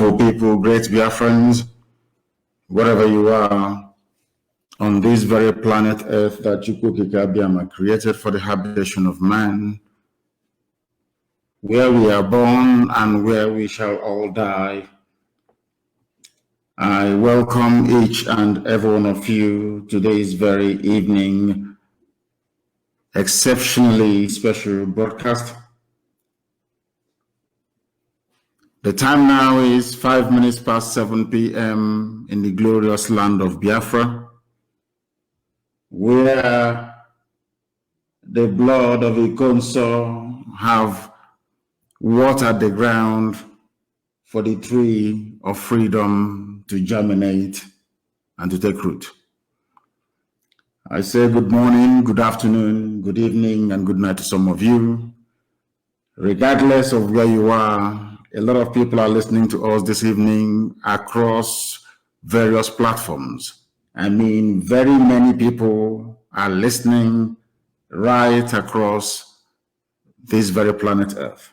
wonderful people, great Biafrans, wherever you are on this very planet Earth that Chukwukikabiyama created for the habitation of man, where we are born and where we shall all die. I welcome each and every one of you to this very evening, exceptionally special broadcast. The time now is 5 minutes past 7 p.m. in the glorious land of Biafra, where the blood of Ikonso have watered the ground for the tree of freedom to germinate and to take root. I say good morning, good afternoon, good evening, and good night to some of you. Regardless of where you are, a lot of people are listening to us this evening across various platforms. I mean, very many people are listening right across this very planet Earth.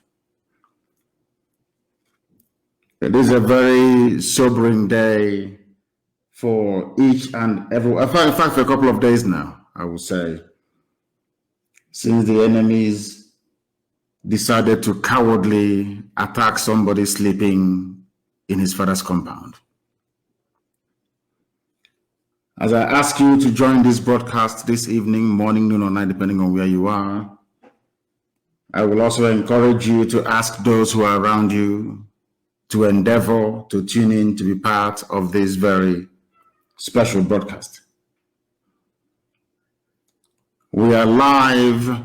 It is a very sobering day for each and every, in fact, for a couple of days now, I would say, since the enemies decided to cowardly attack somebody sleeping in his father's compound. As I ask you to join this broadcast this evening, morning, noon, or night, depending on where you are, I will also encourage you to ask those who are around you to endeavor to tune in to be part of this very special broadcast. We are live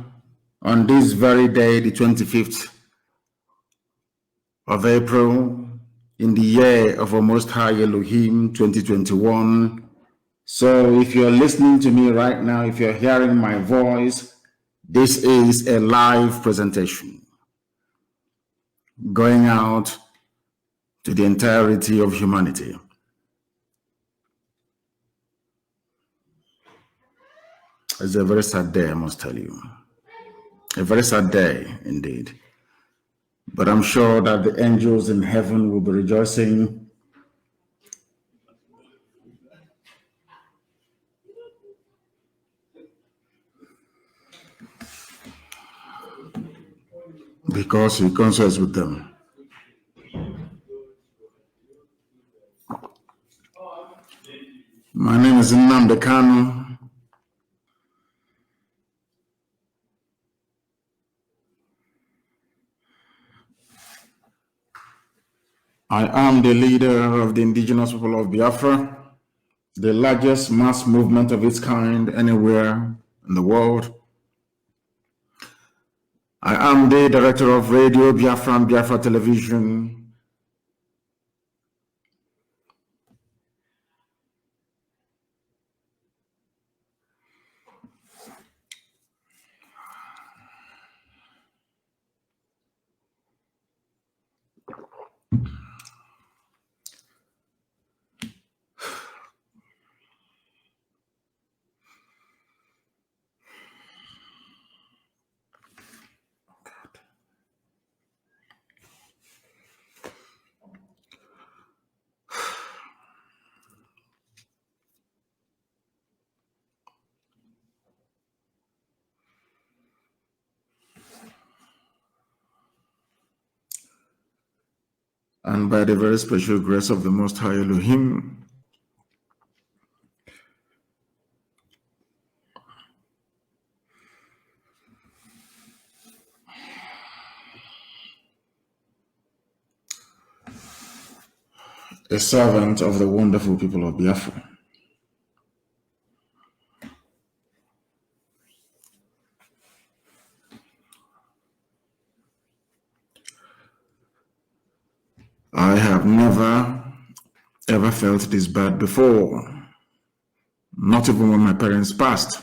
on this very day, the 25th of April, in the year of our Most High Elohim 2021. So if you're listening to me right now, if you're hearing my voice, this is a live presentation going out to the entirety of humanity. It's a very sad day, I must tell you. A very sad day indeed. But I'm sure that the angels in heaven will be rejoicing because He consorts with them. My name is Nnamdi Kanu. I am the leader of the indigenous people of Biafra, the largest mass movement of its kind anywhere in the world. I am the director of Radio Biafra and Biafra Television. And by the very special grace of the Most High Elohim, a servant of the wonderful people of Biafra. I have never, ever felt this bad before, not even when my parents passed.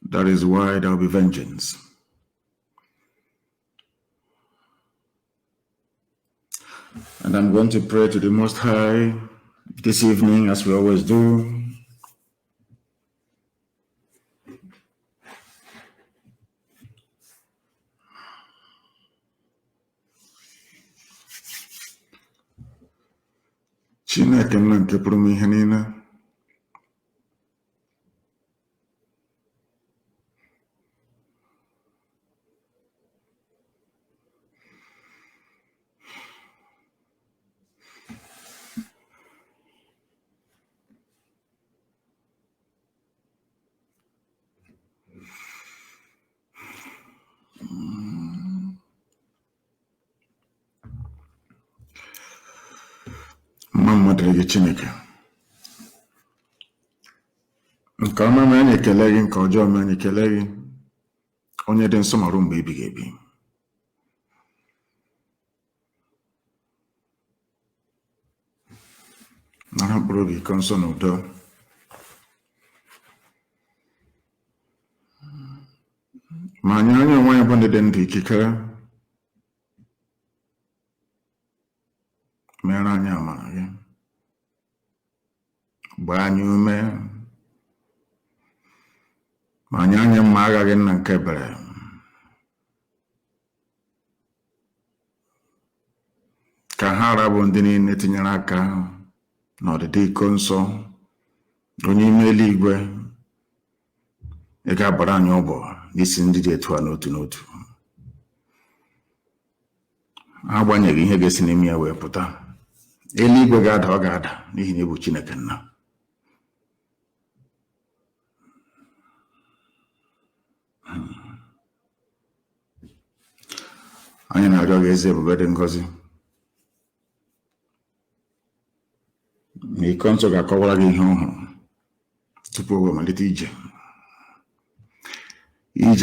That is why there will be vengeance. And I'm going to pray to the Most High this evening, as we always do. Chineke nna nke pụrụ m ihe niile. Mma mmadụ gị Chineke. Nke ọma ma anyị ekele gị, nke ọjọọ ma anyị ekele gị, onye dị nsọ ma ruo mgbe ebighị ebi. Nara mkpụrụ obi iko nsọ na udo. Ma anyị onwe anyị bụ ndị dị ndụ ikikere, mere anyị amara gị, gbaa anyị ume, ma anyị mma aghaghị nna nke ebere, ka ha arabụ ndị niile tinyere aka n'ọdịdị iko nsọ onye ime eluigwe, ị ga-abara anyị ụbọ n'isi ndị dị etu a n'otu n'otu, agbanyeghị ihe ga-esi n'ime ya wee pụta. Eluigwe ga-ada, ọ ga-ada n'ihi na ị bụ Chineke nna. Anyị na-arịọ gị eze ebube dị ngọzi, na iko nsọ ga-akọwara gị ihe ọhụrụ tupu o wee malite ije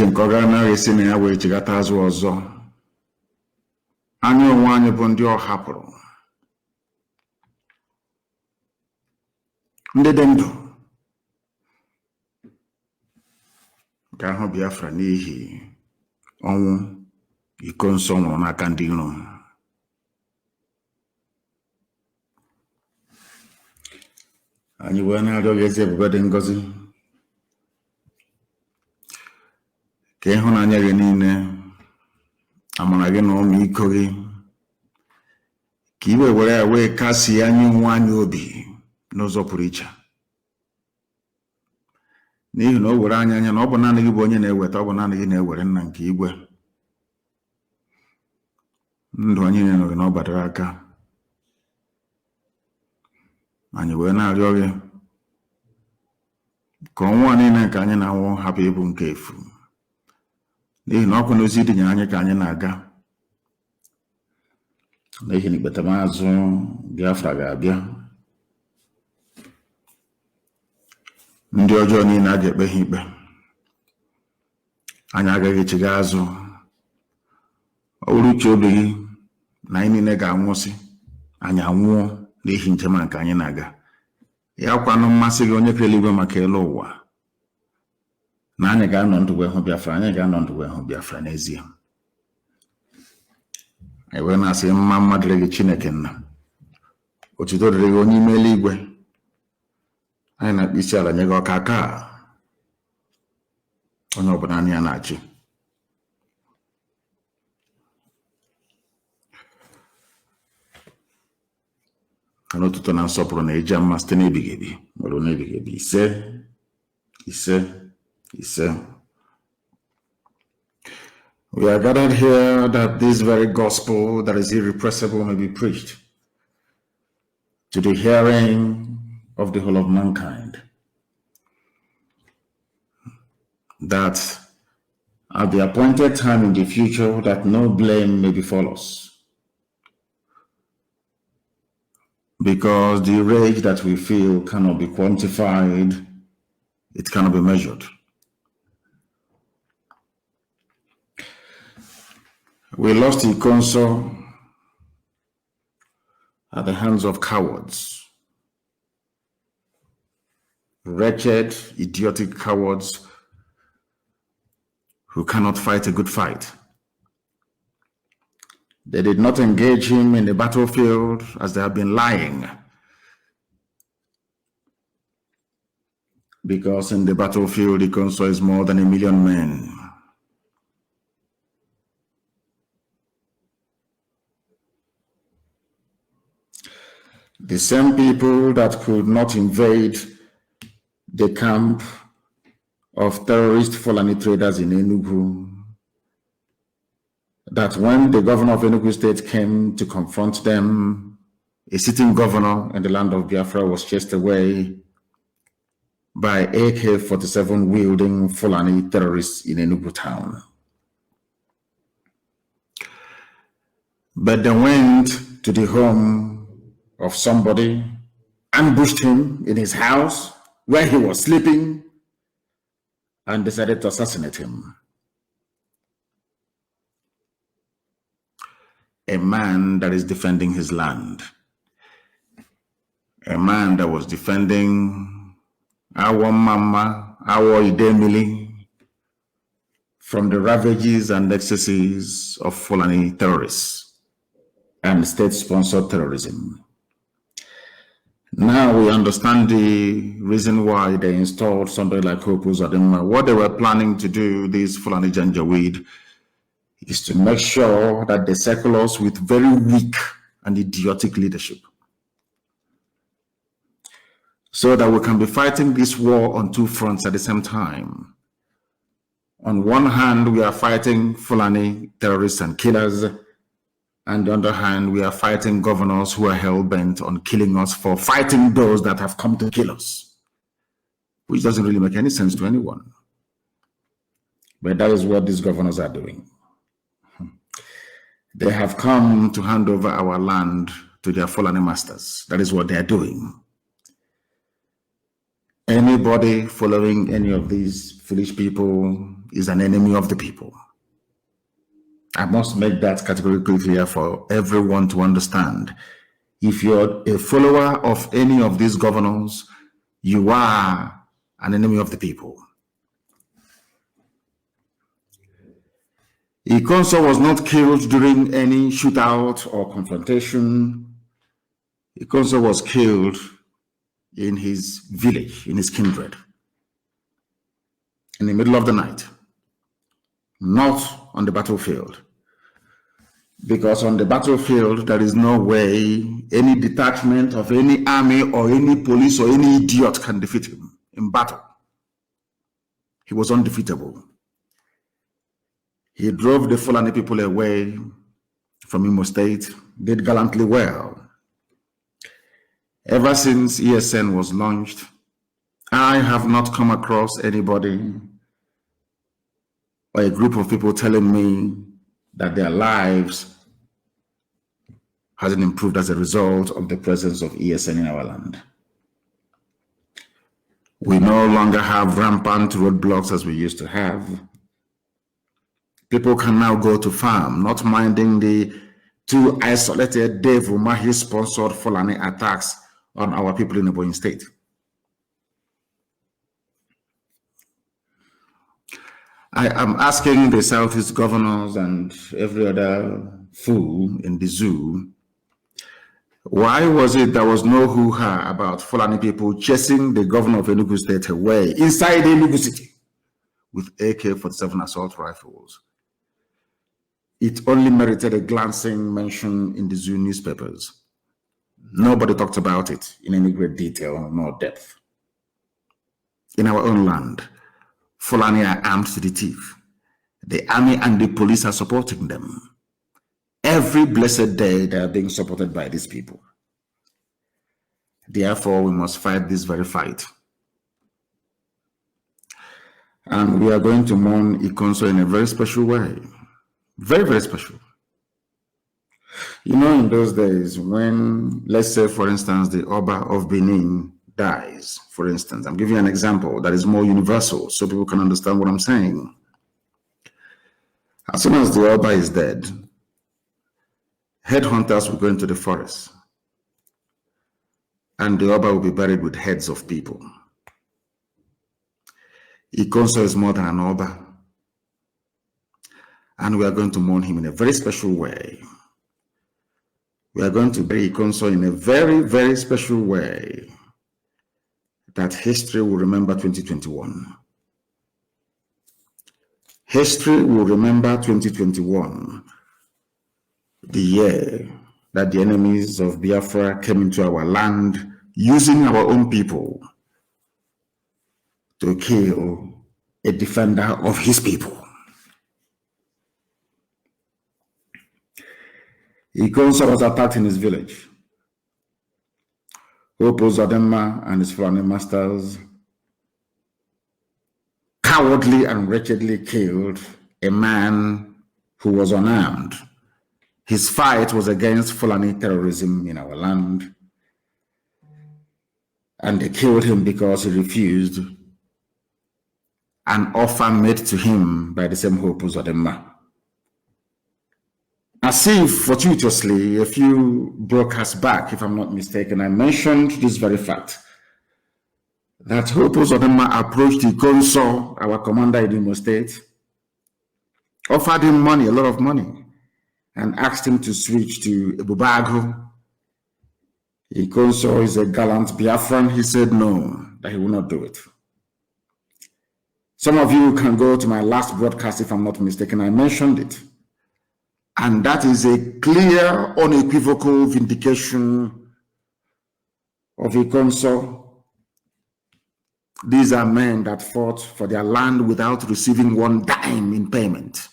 nke ọ ga anaghị esi na ya wee chigata azụ ọzọ. Anyị onwe anyị bụ ndị ọ hapụrụ, ndị dị ndụ ga-ahụ Biafra n'ihi ọnwụ iko nsọ nwụrụ n'aka ndị iro. Anyị wee na-arịọ gị eze ebube dị ngọzi, ka ịhụnanya gị niile, amara gị na ọmịiko gị, ka iwe were ya wee kasie anyị onwe anyị obi n'ụzọ pụrụ iche, n'ihi na o were anya na ọ bụ naanị gị bụ onye na-eweta, ọ bụ naanị gị na-ewere nna nke igwe. Ndụ anyị nyere gị na ọ badoro aka. Anyị wee na-arịọ gị ka ọnwụ niile nke anyị na-anwụ hapụ ịbụ nke efu, n'ihi na ọkụ n'ozi dị nye anyị ka anyị na-aga, n'ihi na ikpetamazụ Biafra ga-abịa. Ndị ọjọọ niile a ga-ekpe ha ikpe. Anyị agaghị echigha azụ. Ọ bụrụ uche obi gị na anyị niile ga-anwụsị, anyị anwụọ n'ihi njem nke anyị na-aga. Ya kwanụ mmasị gị onye kere eluigwe maka elu ụwa, na anyị ga-anọ ndụ wee hụ Biafra, anyị ga-anọ ndụ wee hụ Biafra n'ezie. Anyị wee na-asị mma dịrị gị Chineke nna, otuto dịrị gị onye ime eluigwe. Anyị na-akpọ isi ala nye gị ọka aka onye ọbụla anyị ya na-achị. Ka n'otuto na nsọpụrụ na eji mma site n'ebighị ebi nwere n'ebighị ebi. Ise, ise, ise. We are gathered here that this very gospel that is irrepressible may be preached to the hearing of the whole of mankind, that at the appointed time in the future that no blame may befall us, because the rage that we feel cannot be quantified, it cannot be measured. We lost Ikonso at the hands of cowards, wretched, idiotic cowards who cannot fight a good fight. They did not engage him in the battlefield as they have been lying, because in the battlefield, Ikonso is more than 1 million men. The same people that could not invade the camp of terrorist Fulani traders in Enugu, that when the governor of Enugu State came to confront them, a sitting governor in the land of Biafra was chased away by AK-47 wielding Fulani terrorists in Enugu town. But they went to the home of somebody, ambushed him in his house where he was sleeping, and decided to assassinate him. A man that is defending his land, a man that was defending our mama, our Idemili, from the ravages and excesses of Fulani terrorists and state-sponsored terrorism. Now we understand the reason why they installed somebody like Hope Uzodinma. What they were planning to do, this Fulani Janjaweed, is to make sure that they circle us with very weak and idiotic leadership, so that we can be fighting this war on two fronts at the same time. On one hand, we are fighting Fulani terrorists and killers, and on the other hand, we are fighting governors who are hell-bent on killing us for fighting those that have come to kill us, which doesn't really make any sense to anyone. But that is what these governors are doing. They have come to hand over our land to their Fulani masters. That is what they are doing. Anybody following any of these foolish people is an enemy of the people. I must make that categorically clear for everyone to understand. If you're a follower of any of these governors, you are an enemy of the people. Ikonso was not killed during any shootout or confrontation. Ikonso was killed in his village, in his kindred, in the middle of the night, not on the battlefield. Because on the battlefield, there is no way any detachment of any army or any police or any idiot can defeat him in battle. He was undefeatable. He drove the Fulani people away from Imo State, did gallantly well. Ever since ESN was launched, I have not come across anybody or a group of people telling me that their lives hasn't improved as a result of the presence of ESN in our land. We no longer have rampant roadblocks as we used to have. People can now go to farm, not minding the two isolated Dave Umahi-sponsored Fulani attacks on our people in Ebonyi State. I am asking the Southeast governors and every other fool in the zoo, why was it there was no hoo-ha about Fulani people chasing the governor of Enugu State away inside Enugu City with AK-47 assault rifles? It only merited a glancing mention in the zoo newspapers. Nobody talked about it in any great detail nor depth. In our own land, Fulani are armed to the teeth. The army and the police are supporting them. Every blessed day they are being supported by these people. Therefore, we must fight this very fight. And we are going to mourn Ikonso in a very special way. Very, very special. You know, in those days when, let's say, for instance, the Oba of Benin dies, for instance, I'm giving you an example that is more universal so people can understand what I'm saying. As soon as the Oba is dead, headhunters will go into the forest and the Oba will be buried with heads of people. Ikonso is more than an Oba, and we are going to mourn him in a very special way. We are going to bury Ikonso in a very, very special way that history will remember 2021. History will remember 2021, the year that the enemies of Biafra came into our land using our own people to kill a defender of his people. Ikonso was attacked in his village. Hope Uzodinma and his Fulani masters cowardly and wretchedly killed a man who was unarmed. His fight was against Fulani terrorism in our land. And they killed him because he refused an offer made to him by the same Hope Uzodinma. As if fortuitously, a few broadcasts back, if I'm not mistaken, I mentioned this very fact, that Hope Uzodinma approached Ikonso, our commander in Imo State, offered him money, a lot of money, and asked him to switch to Ebubago. Ikonso is a gallant Biafran. He said no, that he will not do it. Some of you can go to my last broadcast, if I'm not mistaken, I mentioned it. And that is a clear, unequivocal vindication of Ikonso. These are men that fought for their land without receiving one dime in payment.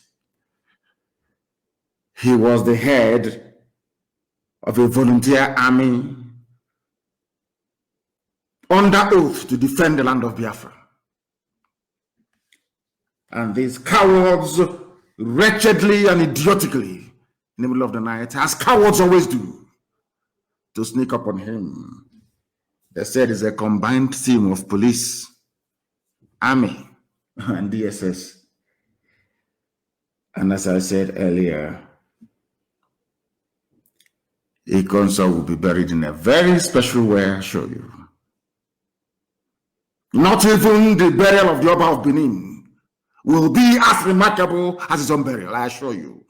He was the head of a volunteer army under oath to defend the land of Biafra. And these cowards wretchedly and idiotically in the middle of the night, as cowards always do, to sneak up on him. They said it's a combined team of police, army, and DSS. And as I said earlier, Ikonso will be buried in a very special way, I'll show you. Not even the burial of the Oba of Benin will be as remarkable as his own burial, I assure you.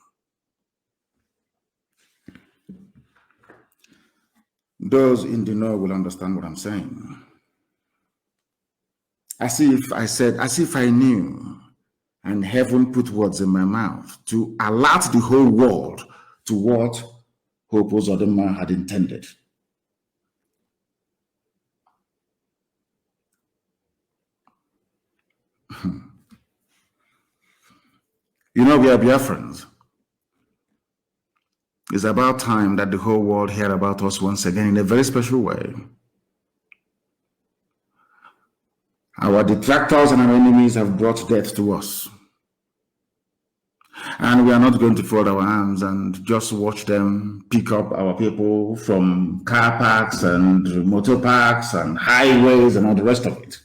Those in the know will understand what I'm saying. As if I knew, and heaven put words in my mouth to alert the whole world to what Hope Uzodinma had intended. You know, we are Biafrans. It's about time that the whole world hear about us once again in a very special way. Our detractors and our enemies have brought death to us. And we are not going to fold our arms and just watch them pick up our people from car parks and motor parks and highways and all the rest of it.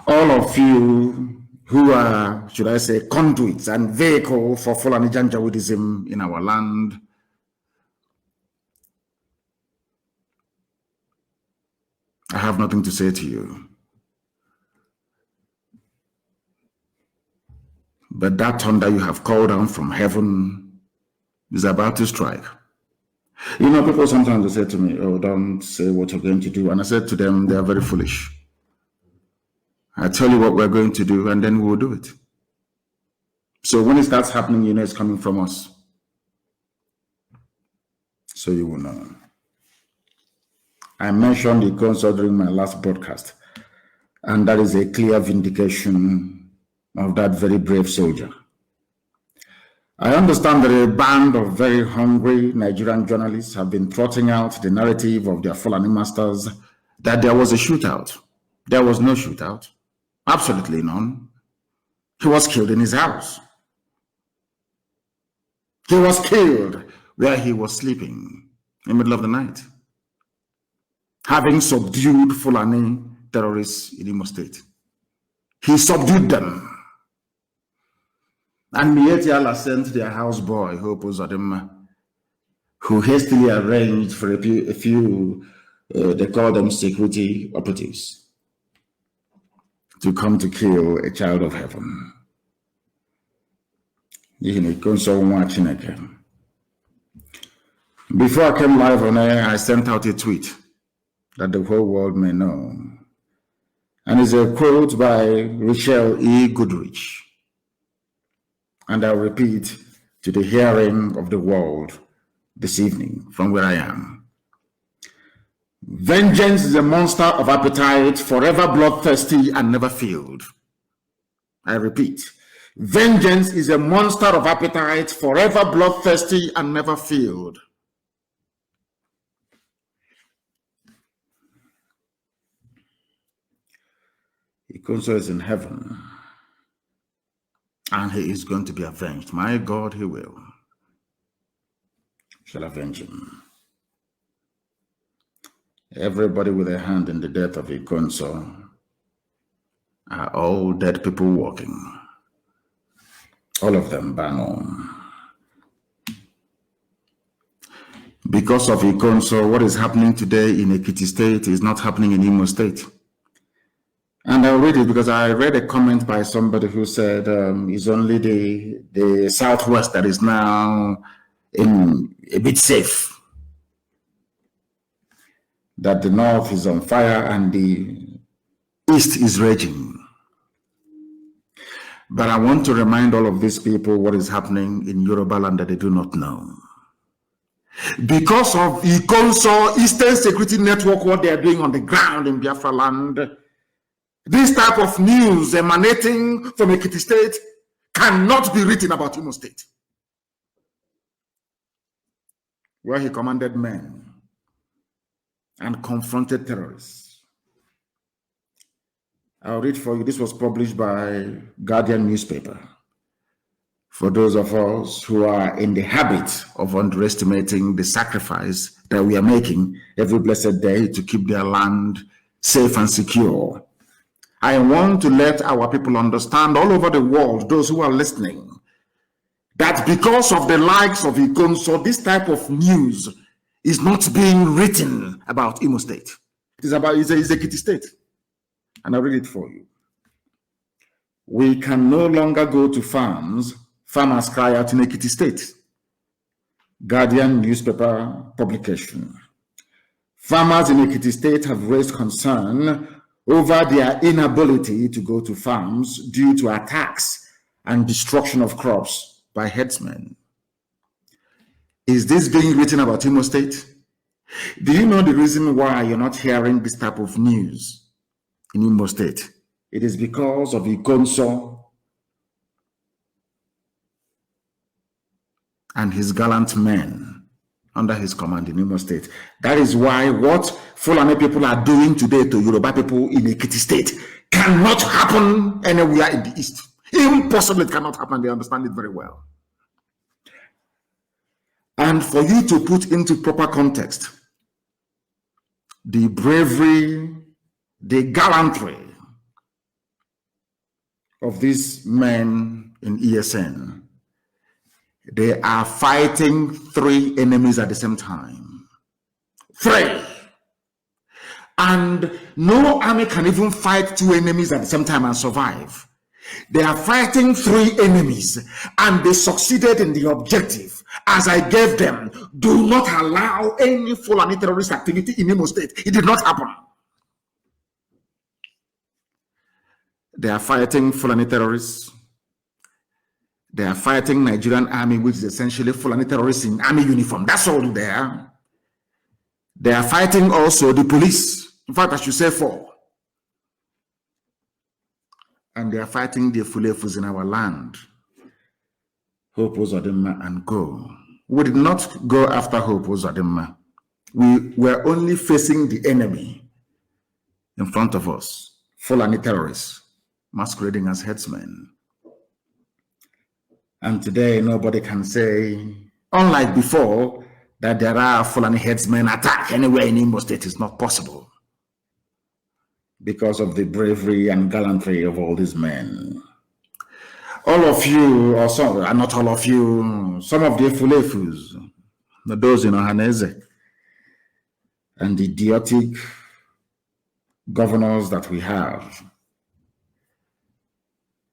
All of you who are, should I say, conduits and vehicle for Fulani Janjaweedism in our land, I have nothing to say to you. But that thunder you have called down from heaven is about to strike. You know, people sometimes they say to me, oh, don't say what you're going to do. And I said to them, they are very foolish. I tell you what we're going to do, and then we will do it. So when it starts happening, you know it's coming from us. So you will know. I mentioned the concert during my last broadcast, and that is a clear vindication of that very brave soldier. I understand that a band of very hungry Nigerian journalists have been trotting out the narrative of their Fulani masters that there was a shootout. There was no shootout. Absolutely none. He was killed in his house. He was killed where he was sleeping in the middle of the night, having subdued Fulani terrorists in Imo State. He subdued them. And Mietiala sent their houseboy, Hope Uzodinma, who hastily arranged for a few they call them security operatives, to come to kill a child of heaven. Before I came live on air, I sent out a tweet that the whole world may know. And it's a quote by Richelle E. Goodrich. And I'll repeat to the hearing of the world this evening from where I am. Vengeance is a monster of appetite, forever bloodthirsty and never filled. I repeat, vengeance is a monster of appetite, forever bloodthirsty and never filled. Ikonso is in heaven, and he is going to be avenged. My God, he will. Shall avenge him. Everybody with a hand in the death of Ikonso are all dead people walking. All of them bang on. Because of Ikonso, what is happening today in Ekiti State is not happening in Imo State. And I'll read it because I read a comment by somebody who said it's only the Southwest that is now in a bit safe. That the North is on fire and the East is raging. But I want to remind all of these people what is happening in Yoruba land that they do not know. Because of Ikonso, Eastern Security Network, what they are doing on the ground in Biafra land, this type of news emanating from Ekiti State cannot be written about Imo State, where he commanded men and confronted terrorists. I'll read for you. This was published by Guardian newspaper. For those of us who are in the habit of underestimating the sacrifice that we are making every blessed day to keep their land safe and secure, I want to let our people understand all over the world, those who are listening, that because of the likes of Ikonso, this type of news is not being written about Imo State. It is about Ekiti State. And I'll read it for you. We can no longer go to farms. Farmers cry out in Ekiti State. Guardian newspaper publication. Farmers in Ekiti State have raised concern over their inability to go to farms due to attacks and destruction of crops by herdsmen. Is this being written about Imo State? Do you know the reason why you're not hearing this type of news in Imo State? It is because of Ikonso and his gallant men under his command in Imo State. That is why what Fulani people are doing today to Yoruba people in Ekiti State cannot happen anywhere in the East. Impossible, it cannot happen. They understand it very well. And for you to put into proper context the bravery, the gallantry of these men in ESN, they are fighting 3 enemies at the same time. 3. And no army can even fight 2 enemies at the same time and survive. They are fighting 3 enemies and they succeeded in the objective. As I gave them, do not allow any Fulani terrorist activity in Imo State. It did not happen. They are fighting Fulani terrorists. They are fighting Nigerian army, which is essentially Fulani terrorists in army uniform. That's all they are. They are fighting also the police. In fact, I should say 4. And they are fighting the Fulefus in our land. Hope Uzodinma and go. We did not go after Hope Uzodinma. We were only facing the enemy in front of us. Fulani terrorists masquerading as headsmen. And today, nobody can say, unlike before, that there are Fulani headsmen attack anywhere in Imo State. Is not possible because of the bravery and gallantry of all these men. All of you, or some, not all of you, some of the Fulefus, those in Ohaneze, and the idiotic governors that we have.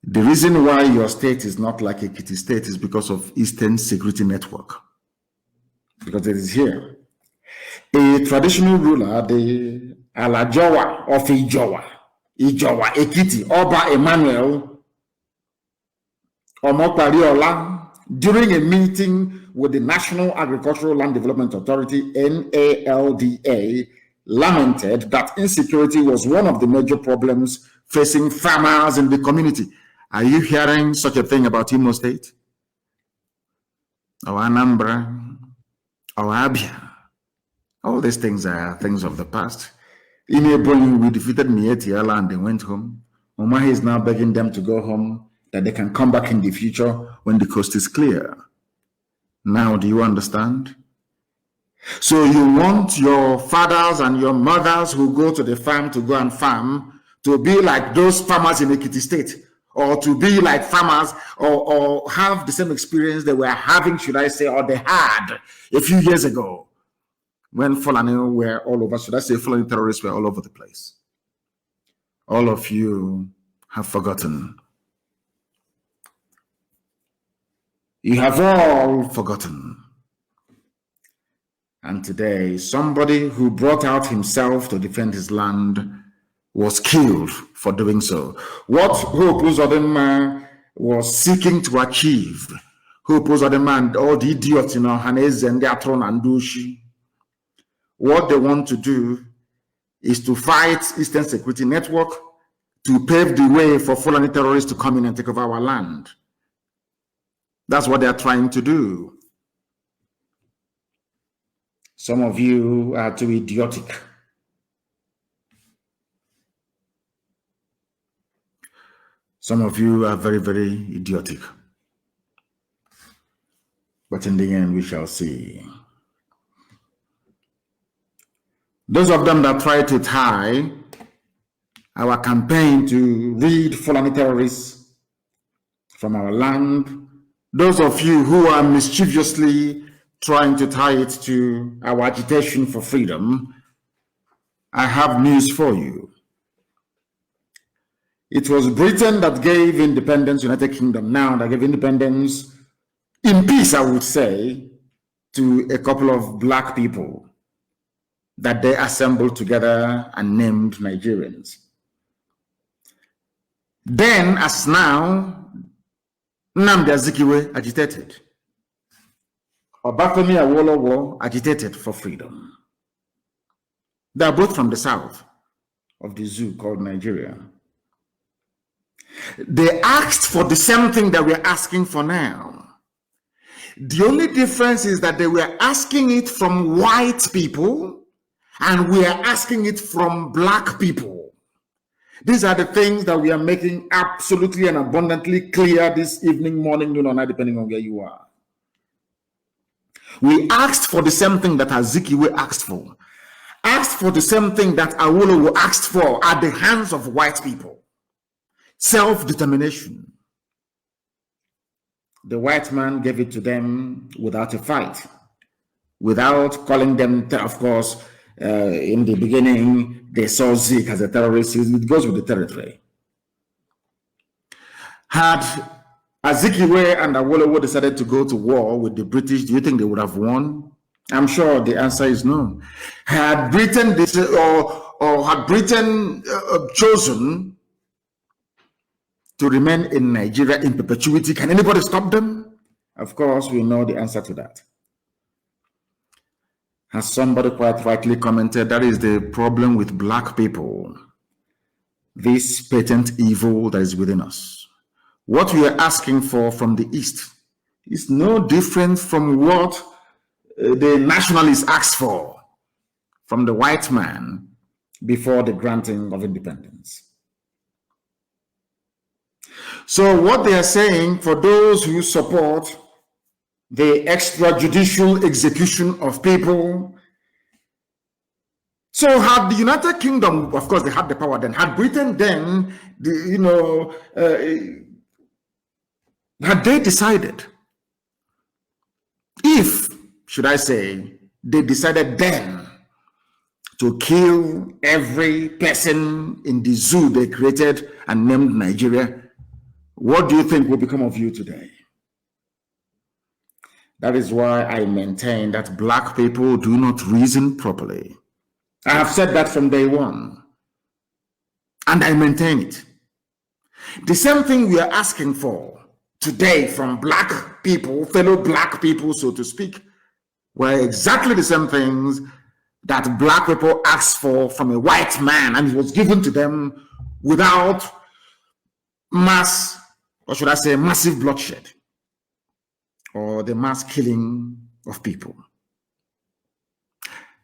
The reason why your state is not like Ekiti State is because of Eastern Security Network. Because it is here. A traditional ruler, the Alajowa of Ijowa, Ekiti, Oba Emmanuel, Omopariola, during a meeting with the National Agricultural Land Development Authority, NALDA, lamented that insecurity was one of the major problems facing farmers in the community. Are you hearing such a thing about Imo State? Or Anambra? Or Abia? All these things are things of the past. In Ebonyi, we defeated Mietiala and they went home. Omahi is now begging them to go home, that they can come back in the future when the coast is clear. Now, do you understand? So you want your fathers and your mothers who go to the farm to go and farm to be like those farmers in Ekiti State, or to be like farmers or have the same experience they were having, should I say, or they had a few years ago when Fulani were all over, should I say Fulani terrorists were all over the place. All of you have forgotten. You have all forgotten. And today, somebody who brought out himself to defend his land was killed for doing so. What Hope Uzodinma was seeking to achieve, Hope Uzodinma and all the idiots in Ohaneze and Atron and Dushi, what they want to do is to fight Eastern Security Network to pave the way for Fulani terrorists to come in and take over our land. That's what they're trying to do. Some of you are too idiotic. Some of you are very, very idiotic. But in the end, we shall see. Those of them that try to tie our campaign to rid Fulani terrorists from our land, those of you who are mischievously trying to tie it to our agitation for freedom, I have news for you. It was Britain that gave independence, United Kingdom now, that gave independence in peace, I would say, to a couple of black people that they assembled together and named Nigerians. Then, as now, Nnamdi Azikiwe agitated. Obafemi Awolowo agitated for freedom. They are both from the south of the zoo called Nigeria. They asked for the same thing that we're asking for now. The only difference is that they were asking it from white people and we are asking it from black people. These are the things that we are making absolutely and abundantly clear this evening, morning, noon, or night, depending on where you are. We asked for the same thing that Azikiwe asked for the same thing that Awolowo asked for at the hands of white people. Self-determination. The white man gave it to them without a fight, without calling them, of course, in the beginning, they saw Zik as a terrorist. It goes with the territory. Had Azikiwe and Awolowo decided to go to war with the British, do you think they would have won? I'm sure the answer is no. Had Britain chosen to remain in Nigeria in perpetuity, can anybody stop them? Of course, we know the answer to that. As somebody quite rightly commented, that is the problem with black people. This patent evil that is within us. What we are asking for from the East is no different from what the nationalists asked for from the white man before the granting of independence. So what they are saying, for those who support the extrajudicial execution of people, so had the United Kingdom, of course they had the power then, had Britain then, had they decided, if, should I say, they decided then to kill every person in the zoo they created and named Nigeria, what do you think will become of you today? That is why I maintain that black people do not reason properly. I have said that from day one, and I maintain it. The same thing we are asking for today from black people, fellow black people, so to speak, were exactly the same things that black people asked for from a white man, and it was given to them without mass, or should I say massive bloodshed, or the mass killing of people.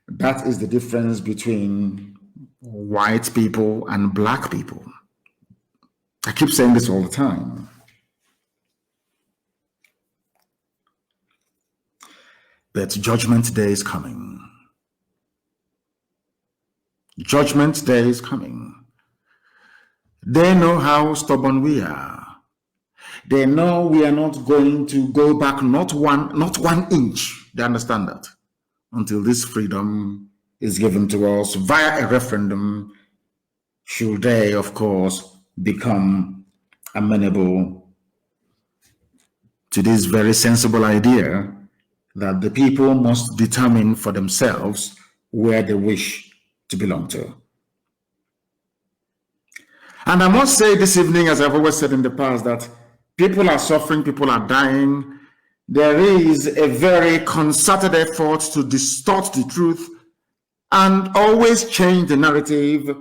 That is the difference between white people and black people. I keep saying this all the time. But Judgment Day is coming. Judgment Day is coming. They know how stubborn we are. They know we are not going to go back not one inch. They understand that until this freedom is given to us via a referendum, should they, of course, become amenable to this very sensible idea that the people must determine for themselves where they wish to belong to. And I must say this evening, as I've always said in the past, that people are suffering, people are dying. There is a very concerted effort to distort the truth and always change the narrative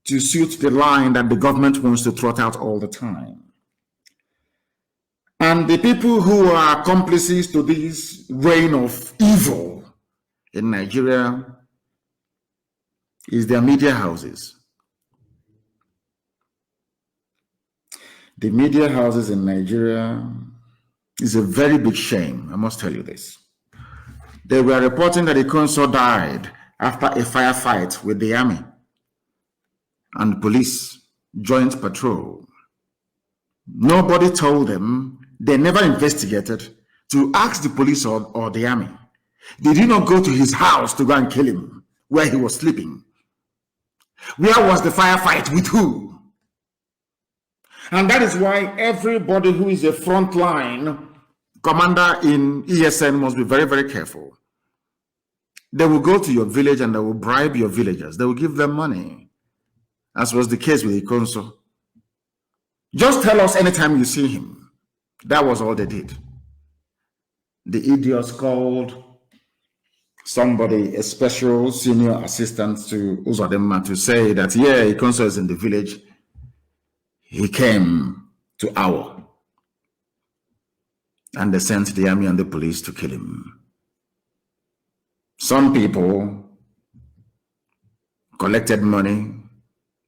to suit the line that the government wants to trot out all the time. And the people who are accomplices to this reign of evil in Nigeria is their media houses. The media houses in Nigeria is a very big shame, I must tell you this. They were reporting that the consul died after a firefight with the army and police joint patrol. Nobody told them. They never investigated to ask the police or the army. They did not go to his house to go and kill him where he was sleeping. Where was the firefight? With who? And that is why everybody who is a frontline commander in ESN must be very, very careful. They will go to your village and they will bribe your villagers. They will give them money, as was the case with the consul. Just tell us anytime you see him. That was all they did. The idiots called somebody, a special senior assistant to Uzodinma, to say that, yeah, the consul is in the village. He came to Awo. And they sent the army and the police to kill him. Some people collected money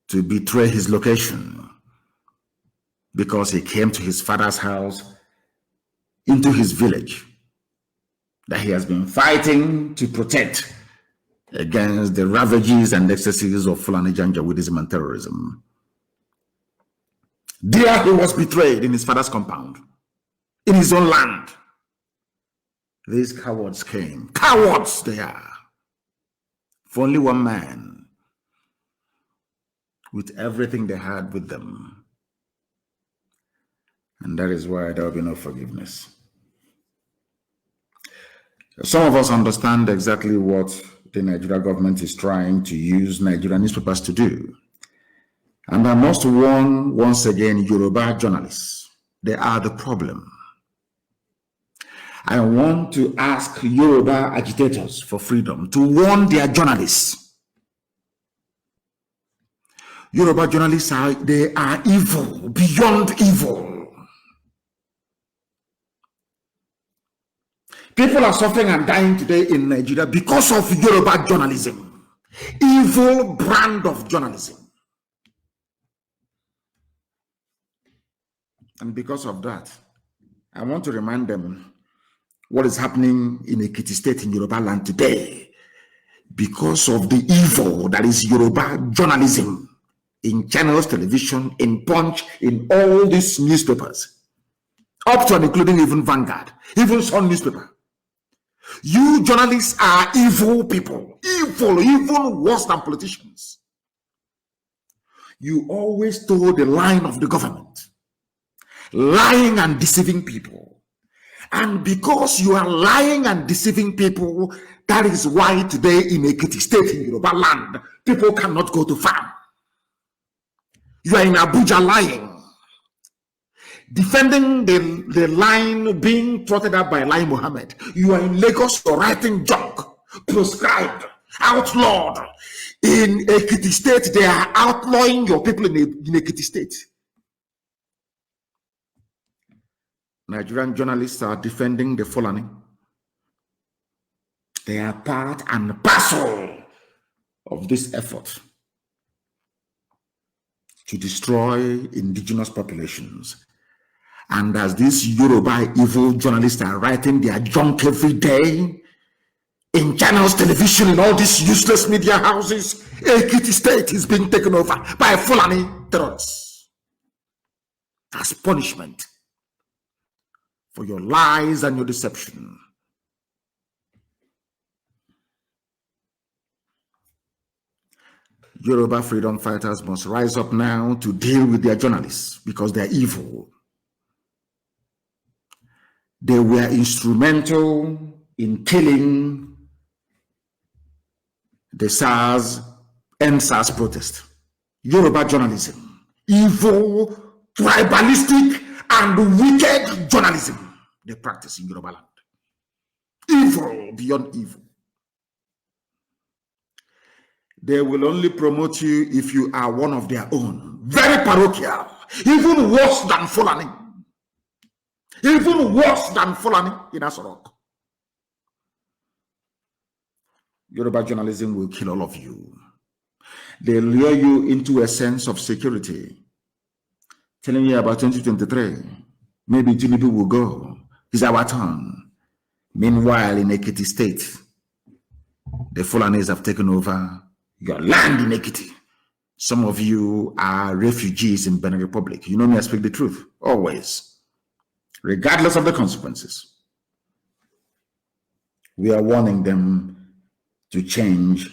to betray his location because he came to his father's house into his village that he has been fighting to protect against the ravages and excesses of Fulani Janjaweedism and terrorism. There he was betrayed in his father's compound, in his own land. These cowards came. Cowards they are. For only one man, with everything they had with them. And that is why there will be no forgiveness. Some of us understand exactly what the Nigerian government is trying to use Nigerian newspapers to do. And I must warn once again Yoruba journalists. They are the problem. I want to ask Yoruba agitators for freedom to warn their journalists. Yoruba journalists they are evil, beyond evil. People are suffering and dying today in Nigeria because of Yoruba journalism. Evil brand of journalism. And because of that, I want to remind them what is happening in Ekiti State in Yoruba land today. Because of the evil that is Yoruba journalism in channels, television, in Punch, in all these newspapers, up to and including even Vanguard, even Sun newspaper. You journalists are evil people, evil, even worse than politicians. You always toe the line of the government, lying and deceiving people. And because you are lying and deceiving people, that is why today in Ekiti State in Yoruba land, people cannot go to farm. You are in Abuja lying. defending the line being trotted out by Lai Mohammed. You are in Lagos, you're writing junk, proscribed, outlawed. In Ekiti State, they are outlawing your people in Ekiti State. Nigerian journalists are defending the Fulani. They are part and parcel of this effort to destroy indigenous populations. And as these Yoruba evil journalists are writing their junk every day in channels, television, in all these useless media houses, Ekiti State is being taken over by Fulani terrorists as punishment for your lies and your deception. Yoruba freedom fighters must rise up now to deal with their journalists because they're evil. They were instrumental in killing the SARS protest. Yoruba journalism, evil, tribalistic, and wicked journalism they practice in Yoruba land. Evil beyond evil. They will only promote you if you are one of their own. Very parochial. Even worse than Fulani. Even worse than Fulani in Asorok. Yoruba journalism will kill all of you. They lure you into a sense of security, telling you about 2023. Maybe Tinubu will go. It's our turn. Meanwhile, in Ekiti State, the Fulanis have taken over your land in Ekiti. Some of you are refugees in Benin Republic. You know me, I speak the truth, always, regardless of the consequences. We are warning them to change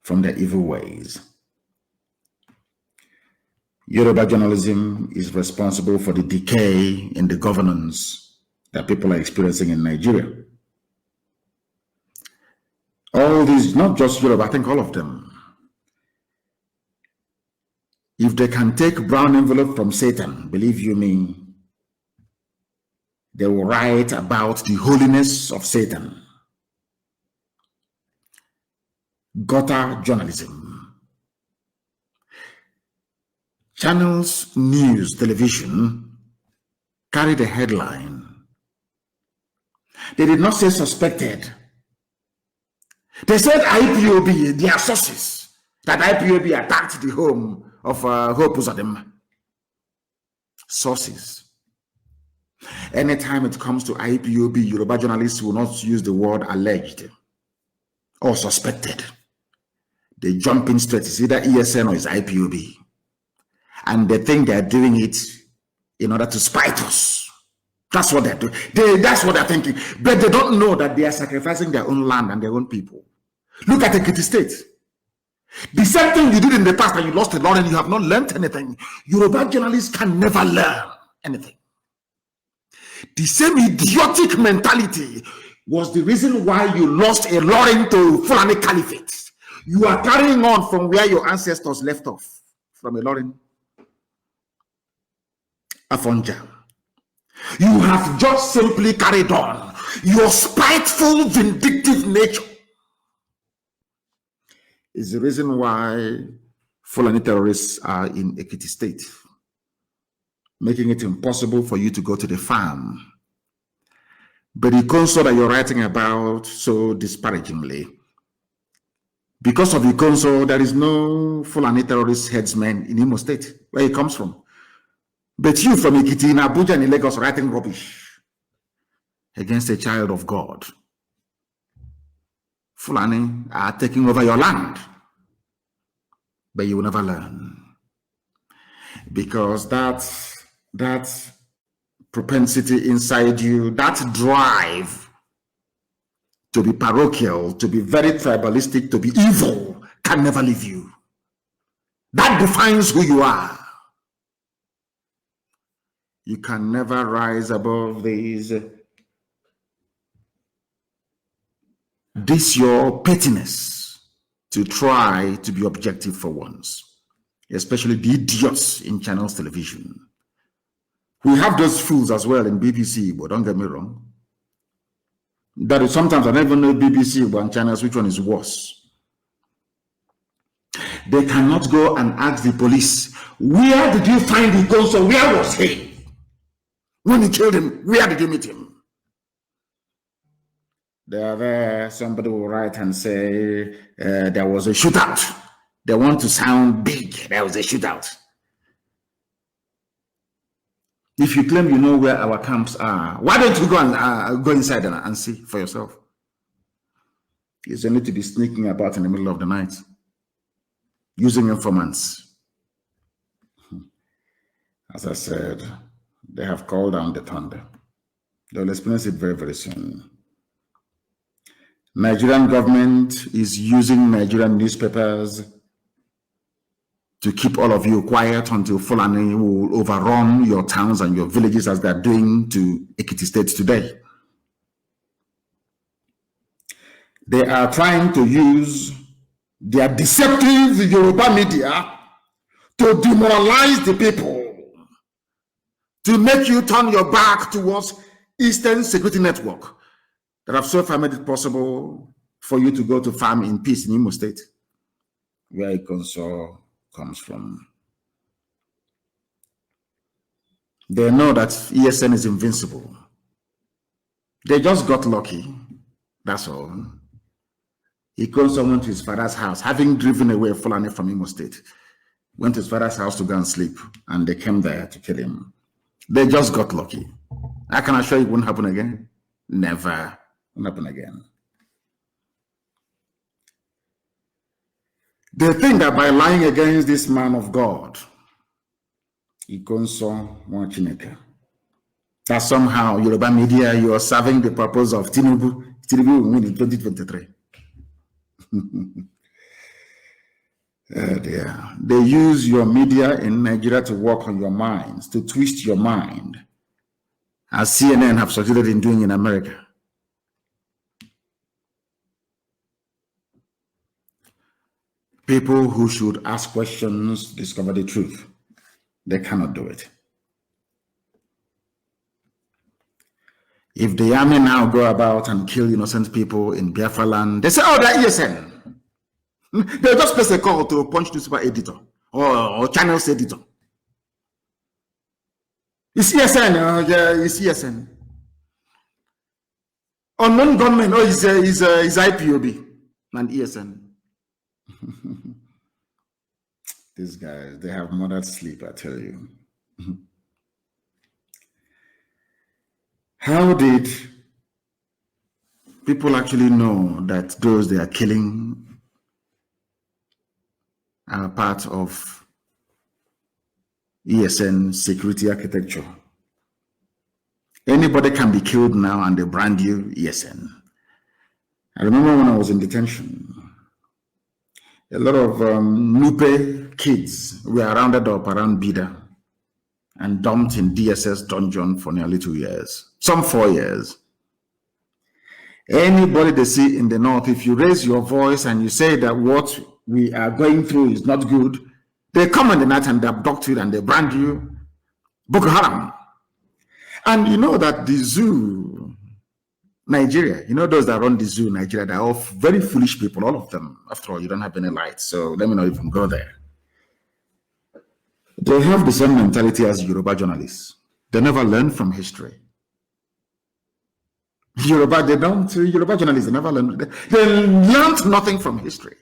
from their evil ways. Yoruba journalism is responsible for the decay in the governance that people are experiencing in Nigeria. All these, not just Yoruba, I think all of them. If they can take brown envelope from Satan, believe you me, they will write about the holiness of Satan. Gutter journalism. Channels, news, television carried a headline. They did not say suspected. They said IPOB, their sources, that IPOB attacked the home of Hope Uzodimma. Sources. Anytime it comes to IPOB, Yoruba journalists will not use the word alleged or suspected. They jump in straight. It's either ESN or it's IPOB. And they think they're doing it in order to spite us. That's what they're doing. That's what they're thinking. But they don't know that they are sacrificing their own land and their own people. Look at Ekiti State. The same thing you did in the past and you lost a lot and you have not learned anything. Yoruba journalists can never learn anything. The same idiotic mentality was the reason why you lost a lot into Fulani Caliphate. You are carrying on from where your ancestors left off, from a Lorin Afonja. You have just simply carried on your spiteful, vindictive nature. Is the reason why Fulani terrorists are in Ekiti State, making it impossible for you to go to the farm. But the console that you're writing about so disparagingly, because of the console, there is no Fulani terrorist headsman in Imo State, where he comes from. But you from Ekiti, in Abuja and in Lagos, writing rubbish against a child of God. Fulani are taking over your land, but you will never learn. Because that propensity inside you, that drive to be parochial, to be very tribalistic, to be evil, can never leave you. That defines who you are. You can never rise above this your pettiness to try to be objective for once, especially the idiots in channels television. We have those fools as well in BBC, but don't get me wrong. That is sometimes I don't even know BBC one channels which one is worse. They cannot go and ask the police, where did you find the gunshot? Where was he? When you killed him, where did you meet him? They are there, somebody will write and say, there was a shootout. They want to sound big, there was a shootout. If you claim you know where our camps are, why don't you go and go inside and see for yourself? You need to be sneaking about in the middle of the night, using informants. As I said, they have called down the thunder. They'll experience it very, very soon. Nigerian government is using Nigerian newspapers to keep all of you quiet until Fulani will overrun your towns and your villages as they're doing to Ekiti State today. They are trying to use their deceptive Yoruba media to demoralize the people, to make you turn your back towards Eastern Security Network that have so far made it possible for you to go to farm in peace in Imo State, where Ikonso comes from. They know that ESN is invincible. They just got lucky, that's all. Ikonso went to his father's house, having driven away Fulani from Imo State, went to his father's house to go and sleep, and they came there to kill him. They just got lucky. I can assure you it won't happen again. Never. Won't happen again. They think that by lying against this man of God, Ikonso Mwachineke, that somehow Yoruba media, you are serving the purpose of Tinubu. Tinubu will win in 2023. They use your media in Nigeria to work on your minds, to twist your mind, as CNN have succeeded in doing in America. People who should ask questions discover the truth. They cannot do it. If the army now go about and kill innocent people in Biafra land, they say, oh, they're ESN. They just place a call to a Punch newspaper editor or channels editor. It's ESN, yeah, it's ESN. Unknown gunmen, oh, it's IPOB and ESN. These guys, they have murdered sleep, I tell you. How did people actually know that those they are killing are part of ESN security architecture? Anybody can be killed now and they brand you ESN. I remember when I was in detention, a lot of Nupe kids were rounded up around Bida and dumped in DSS dungeon for nearly 2 years, some 4 years. Anybody they see in the north, if you raise your voice and you say that what we are going through is not good, they come in the night and they abduct you and they brand you Boko Haram. And you know that the zoo, Nigeria, you know those that run the zoo in Nigeria, they're all very foolish people, all of them. After all, you don't have any light, so let me not even go there. They have the same mentality as Yoruba journalists. They never learn from history. Yoruba journalists, they never learn. They learned nothing from history.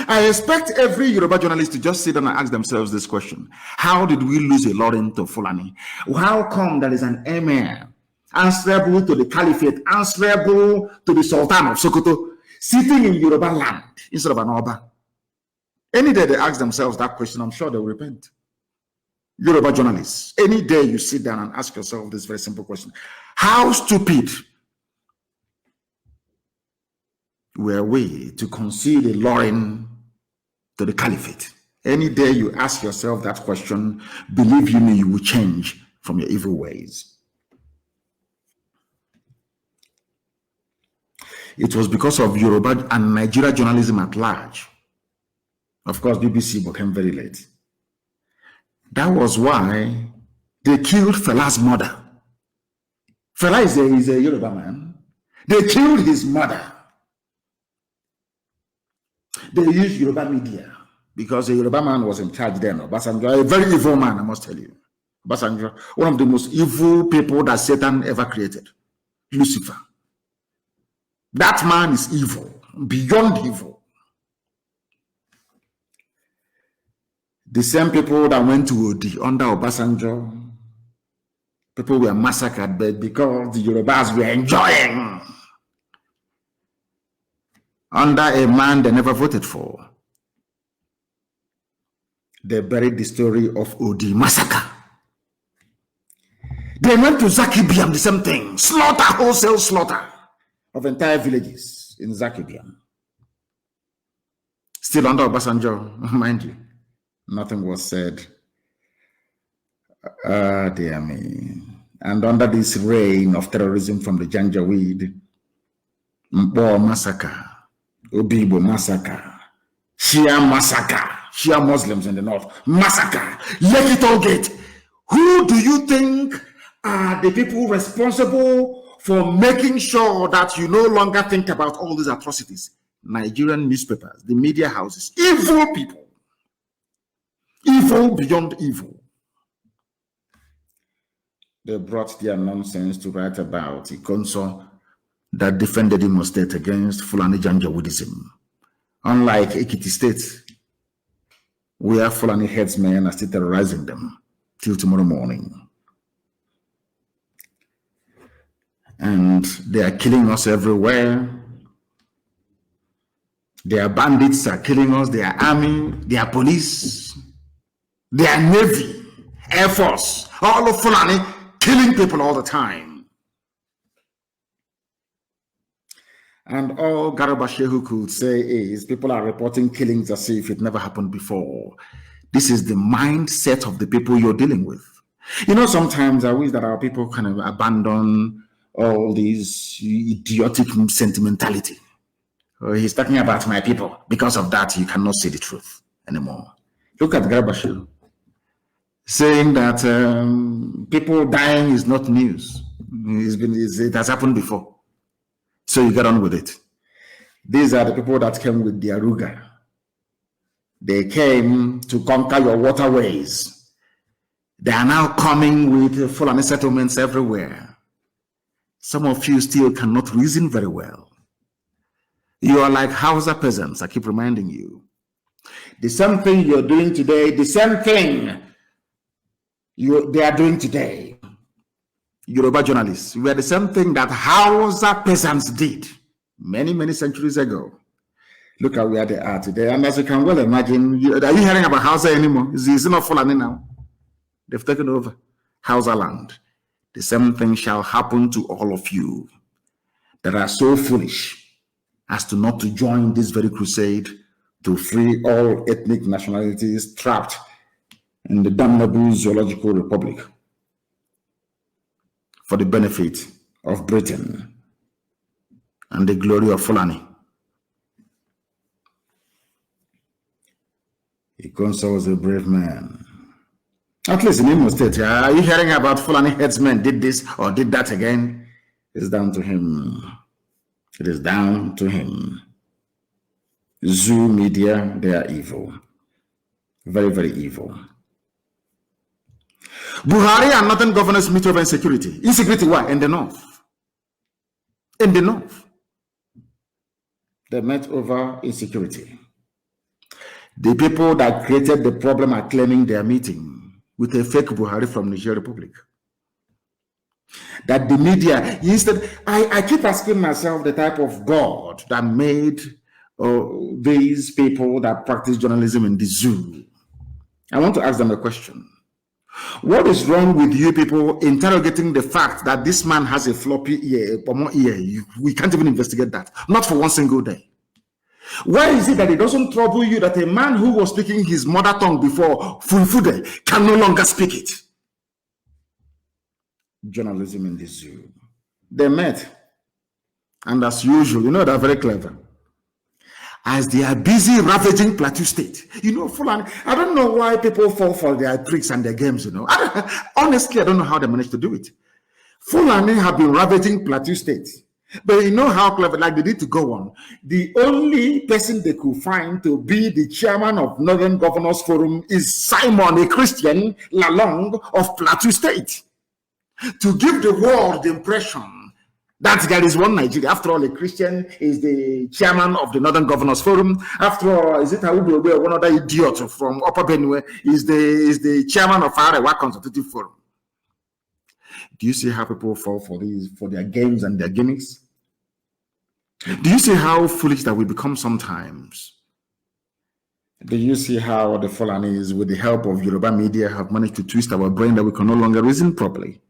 I expect every Yoruba journalist to just sit down and ask themselves this question. How did we lose a Lauren to Fulani? How come there is an emir answerable to the caliphate, answerable to the Sultan of Sokoto, sitting in Yoruba land instead of an Oba? Any day they ask themselves that question, I'm sure they will repent. Yoruba journalists, any day you sit down and ask yourself this very simple question. How stupid were we to concede a Lauren to the caliphate? Any day you ask yourself that question, believe you me, you will change from your evil ways. It was because of Yoruba and Nigeria journalism at large. Of course, BBC became very late. That was why They killed Fela's mother. Fela is a Yoruba man. They killed his mother. They used Yoruba media because the Yoruba man was in charge then. Obasanjo, a very evil man, I must tell you. Obasanjo, one of the most evil people that Satan ever created. Lucifer. That man is evil, beyond evil. The same people that went to Odi under Obasanjo, people were massacred, but because the Yorubas were enjoying under a man they never voted for, they buried the story of Odi massacre. They went to Zakibiam, the same thing, slaughter, wholesale slaughter of entire villages in Zakibiam. Still under Obasanjo, mind you, nothing was said. Dear me. And under this reign of terrorism from the Janjaweed, Mpo massacre, Obibo massacre, Shia massacre, Shia Muslims in the north, massacre, Lekki Toll Gate. Who do you think are the people responsible for making sure that you no longer think about all these atrocities? Nigerian newspapers, the media houses, evil people. Evil beyond evil. They brought their nonsense to write about Ikonso that defended Imo State against Fulani Janjaweedism. Unlike Ekiti State, where Fulani headsmen are still terrorizing them till tomorrow morning. And they are killing us everywhere. Their bandits are killing us, their army, their police, their navy, air force, all of Fulani killing people all the time. And all Garba Shehu could say is people are reporting killings as if it never happened before. This is the mindset of the people you're dealing with. You know, sometimes I wish that our people kind of abandon all these idiotic sentimentality. He's talking about my people. Because of that, you cannot see the truth anymore. Look at Garba Shehu saying that people dying is not news. It has happened before. So you get on with it. These are the people that came with the Aruga. They came to conquer your waterways. They are now coming with Fulani settlements everywhere. Some of you still cannot reason very well. You are like Hausa peasants, I keep reminding you. The same thing you're doing today, the same thing they are doing today. Yoruba journalists were the same thing that Hausa peasants did many, many centuries ago. Look at where they are today. And as you can well imagine, are you hearing about Hausa anymore? Is it not Fulani now? They've taken over Hausa land. The same thing shall happen to all of you that are so foolish as to not to join this very crusade to free all ethnic nationalities trapped in the damnable zoological republic for the benefit of Britain and the glory of Fulani. Ikonso was a brave man. At least in Imo State, are you hearing about Fulani headsmen did this or did that again? It's down to him. It is down to him. Zoo media, they are evil. Very, very evil. Buhari and northern governors meet over insecurity. Insecurity why? In the north. In the north. They met over insecurity. The people that created the problem are claiming they are meeting with a fake Buhari from Niger Republic. That the media, instead, I keep asking myself the type of God that made these people that practice journalism in the zoo. I want to ask them a question. What is wrong with you people interrogating the fact that this man has a floppy ear, we can't even investigate that, not for one single day. Why is it that it doesn't trouble you that a man who was speaking his mother tongue before, Fulfude, can no longer speak it? Journalism in the zoo. They met, and as usual, you know, they're very clever. as they are busy ravaging Plateau State. You know, Fulani, I don't know why people fall for their tricks and their games, you know. Honestly, I don't know how they managed to do it. Fulani have been ravaging Plateau State. But you know how clever, like they need to go on. The only person they could find to be the chairman of Northern Governors Forum is Simon, a Christian, Lalong of Plateau State. To give the world the impression that there is one Nigeria. After all, a Christian is the chairman of the Northern Governors Forum. After all, is it Awudobe, one other idiot from Upper Benue, is the chairman of Arewa Consultative Forum. Do you see how people fall for their games and their gimmicks? Do you see how foolish that we become sometimes? Do you see how the Fulanis, with the help of Yoruba media, have managed to twist our brain that we can no longer reason properly?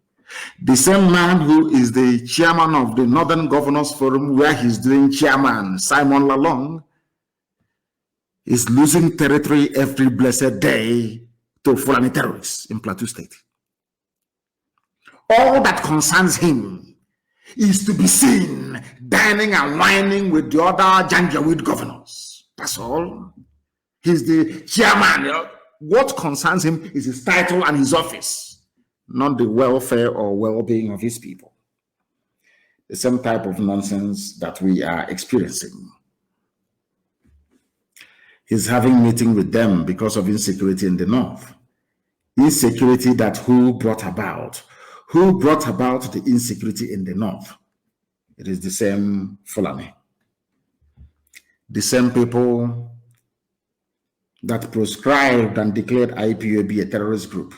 The same man who is the chairman of the Northern Governors Forum, where he's doing chairman, Simon Lalong, is losing territory every blessed day to Fulani terrorists in Plateau State. All that concerns him is to be seen dining and whining with the other Janjaweed governors. That's all. He's the chairman. What concerns him is his title and his office, not the welfare or well-being of his people. The same type of nonsense that we are experiencing. He's having meeting with them because of insecurity in the north. Insecurity that who brought about? Who brought about the insecurity in the north? It is the same Fulani. The same people that proscribed and declared IPOB a terrorist group.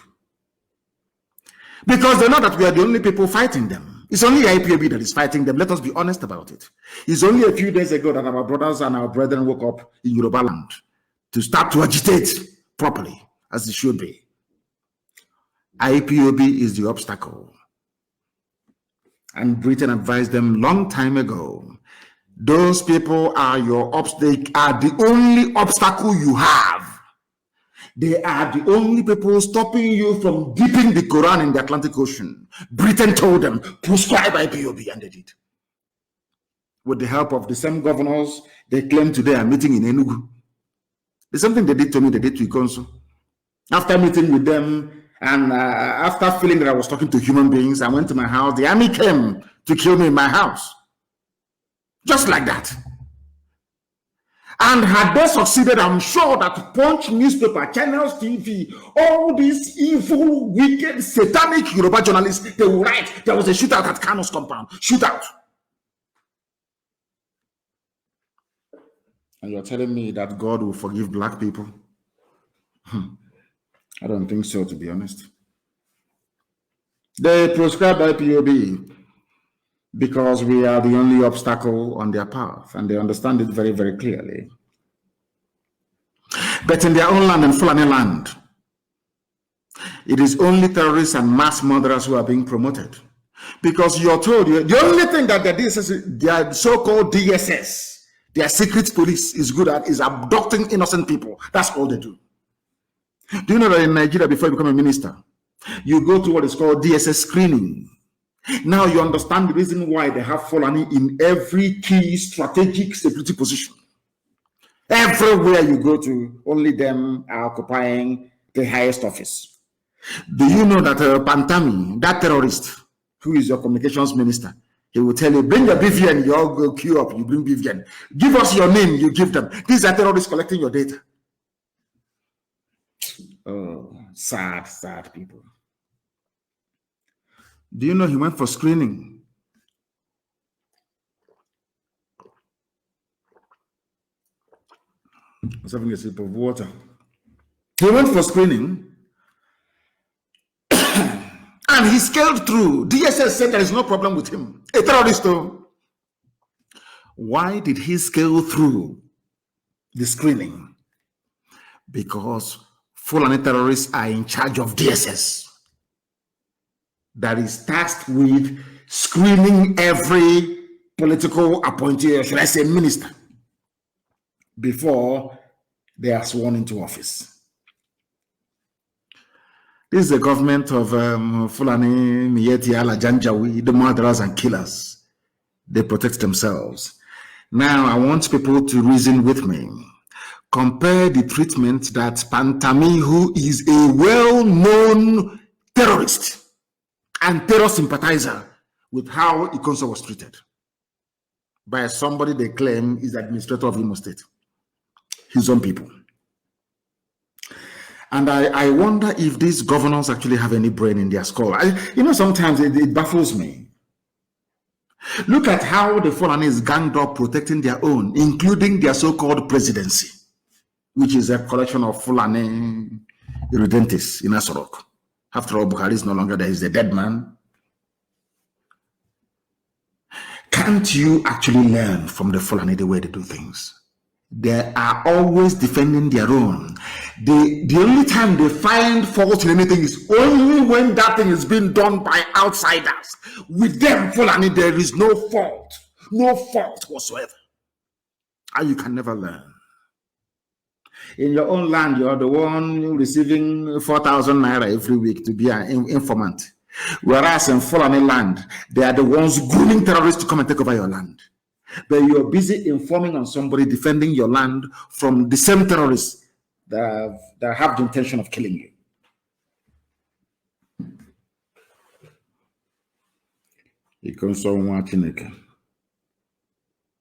Because they know that we are the only people fighting them. It's only IPOB that is fighting them. Let us be honest about it. It's only a few days ago that our brothers and our brethren woke up in Yoruba land to start to agitate properly, as it should be. IPOB is the obstacle. And Britain advised them long time ago, those people are they are the only obstacle you have. They are the only people stopping you from dipping the Quran in the Atlantic Ocean. Britain told them, proscribe IPOB, and they did. With the help of the same governors, they claim today are meeting in Enugu. The same thing they did to me, they did to Ikonso. After meeting with them, and after feeling that I was talking to human beings, I went to my house. The army came to kill me in my house. Just like that. And had they succeeded, I'm sure that Punch newspaper, Channels TV, all these evil, wicked, satanic Yoruba journalists, they will write, there was a shootout at Kanu's compound. Shootout. And you're telling me that God will forgive black people? I don't think so, to be honest. They proscribe IPOB because we are the only obstacle on their path, and they understand it very, very clearly. But in their own land, in Fulani land, it is only terrorists and mass murderers who are being promoted. Because you're told, the only thing that their so-called DSS, their secret police, is good at is abducting innocent people. That's all they do. Do you know that in Nigeria, before you become a minister, you go to what is called DSS screening? Now you understand the reason why they have Fulani in every key strategic security position. Everywhere you go to, only them are occupying the highest office. Do you know that Pantami, that terrorist, who is your communications minister, he will tell you, bring your BVN, you all go queue up, you bring BVN. Give us your name, you give them. These are terrorists collecting your data. Oh, sad, sad people. Do you know he went for screening? I was having a sip of water. He went for screening and he scaled through. DSS said there is no problem with him. A terrorist though. Why did he scale through the screening? Because Fulani terrorists are in charge of DSS, that is tasked with screening every political appointee, or should I say minister, before they are sworn into office. This is the government of Fulani, Miyetti, Ala Janjaweed, the murderers and killers. They protect themselves. Now, I want people to reason with me. Compare the treatment that Pantami, who is a well-known terrorist and terror sympathizer, with how Ikonso was treated by somebody they claim is the administrator of Imo State, his own people. And I wonder if these governors actually have any brain in their skull. Sometimes it baffles me. Look at how the Fulanis ganged up protecting their own, including their so-called presidency, which is a collection of Fulani irredentists in Asorok. After all, Buhari is no longer there, he's a dead man. Can't you actually learn from the Fulani the way they do things? They are always defending their own. The only time they find fault in anything is only when that thing is being done by outsiders. With them, Fulani, there is no fault whatsoever. And you can never learn. In your own land, you're the one receiving 4,000 naira every week to be an informant. Whereas in Fulani land, they are the ones grooming terrorists to come and take over your land. But you're busy informing on somebody defending your land from the same terrorists that have the intention of killing you. It comes from Chineke.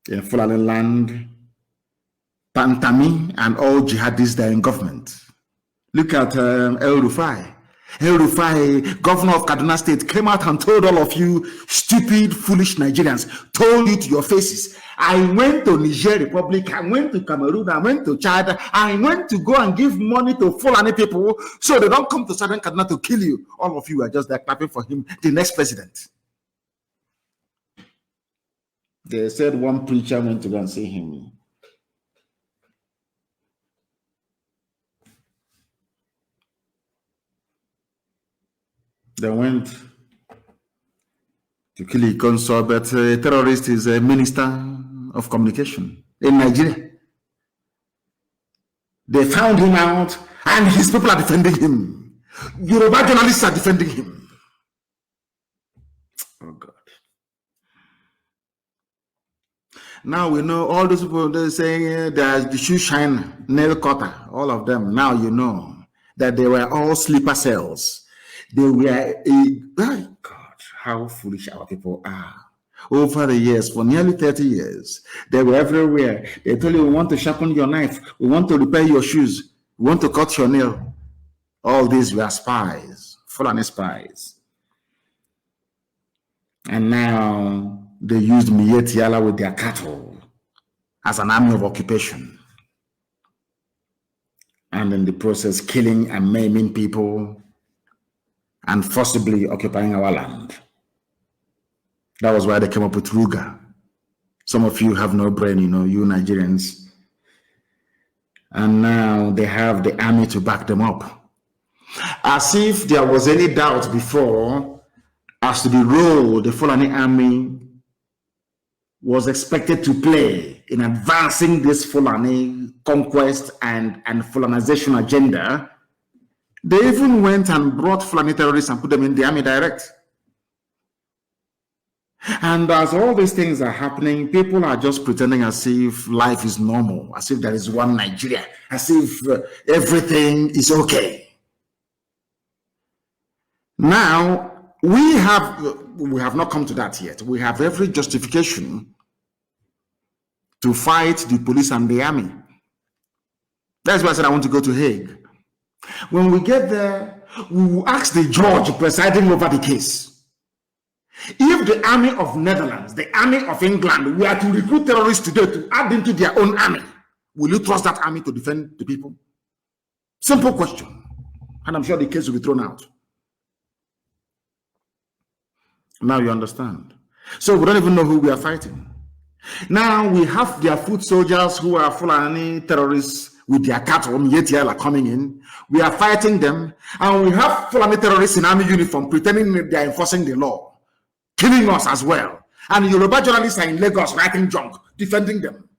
In Fulani land, Pantami and all jihadists that are in government. Look at El Rufai. El Rufai, governor of Kaduna State, came out and told all of you stupid, foolish Nigerians, told you to your faces, I went to Niger Republic, I went to Cameroon, I went to Chad, I went to go and give money to Fulani people so they don't come to Southern Kaduna to kill you. All of you are just there clapping for him, the next president. They said one preacher went to go and see him. They went to kill Ikonso, but a terrorist is a minister of communication in Nigeria. They found him out, and his people are defending him. Yoruba journalists are defending him. Oh, God. Now we know all those people, they say there's the shoe shine, nail cutter, all of them. Now you know that they were all sleeper cells. They were my God, how foolish our people are. Over the years, for nearly 30 years, they were everywhere. They told you, we want to sharpen your knife, we want to repair your shoes, we want to cut your nail. All these were spies, Fulani spies. And now they used Mietiala with their cattle as an army of occupation. And in the process, killing and maiming people and forcibly occupying our land. That was why they came up with Ruga. Some of you have no brain, you Nigerians. And now they have the army to back them up. As if there was any doubt before as to the role the Fulani army was expected to play in advancing this Fulani conquest and Fulanization agenda. They even went and brought Fulani terrorists and put them in the army direct. And as all these things are happening, people are just pretending as if life is normal, as if there is one Nigeria, as if everything is okay. Now, we have not come to that yet. We have every justification to fight the police and the army. That's why I said I want to go to Hague. When we get there, we will ask the judge presiding over the case. If the army of Netherlands, the army of England, were to recruit terrorists today to add into their own army, will you trust that army to defend the people? Simple question. And I'm sure the case will be thrown out. Now you understand. So we don't even know who we are fighting. Now we have their foot soldiers who are Fulani terrorists with their cattle, Mietiala, coming in. We are fighting them. And we have Fulani terrorists in army uniform pretending they are enforcing the law, killing us as well. And Yoruba journalists are in Lagos writing junk, defending them.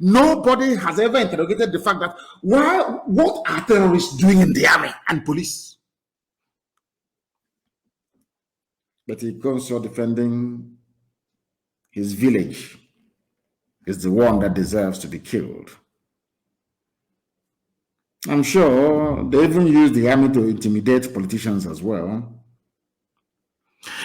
Nobody has ever interrogated the fact that what are terrorists doing in the army and police? But he goes on defending his village is the one that deserves to be killed. I'm sure they even use the army to intimidate politicians as well.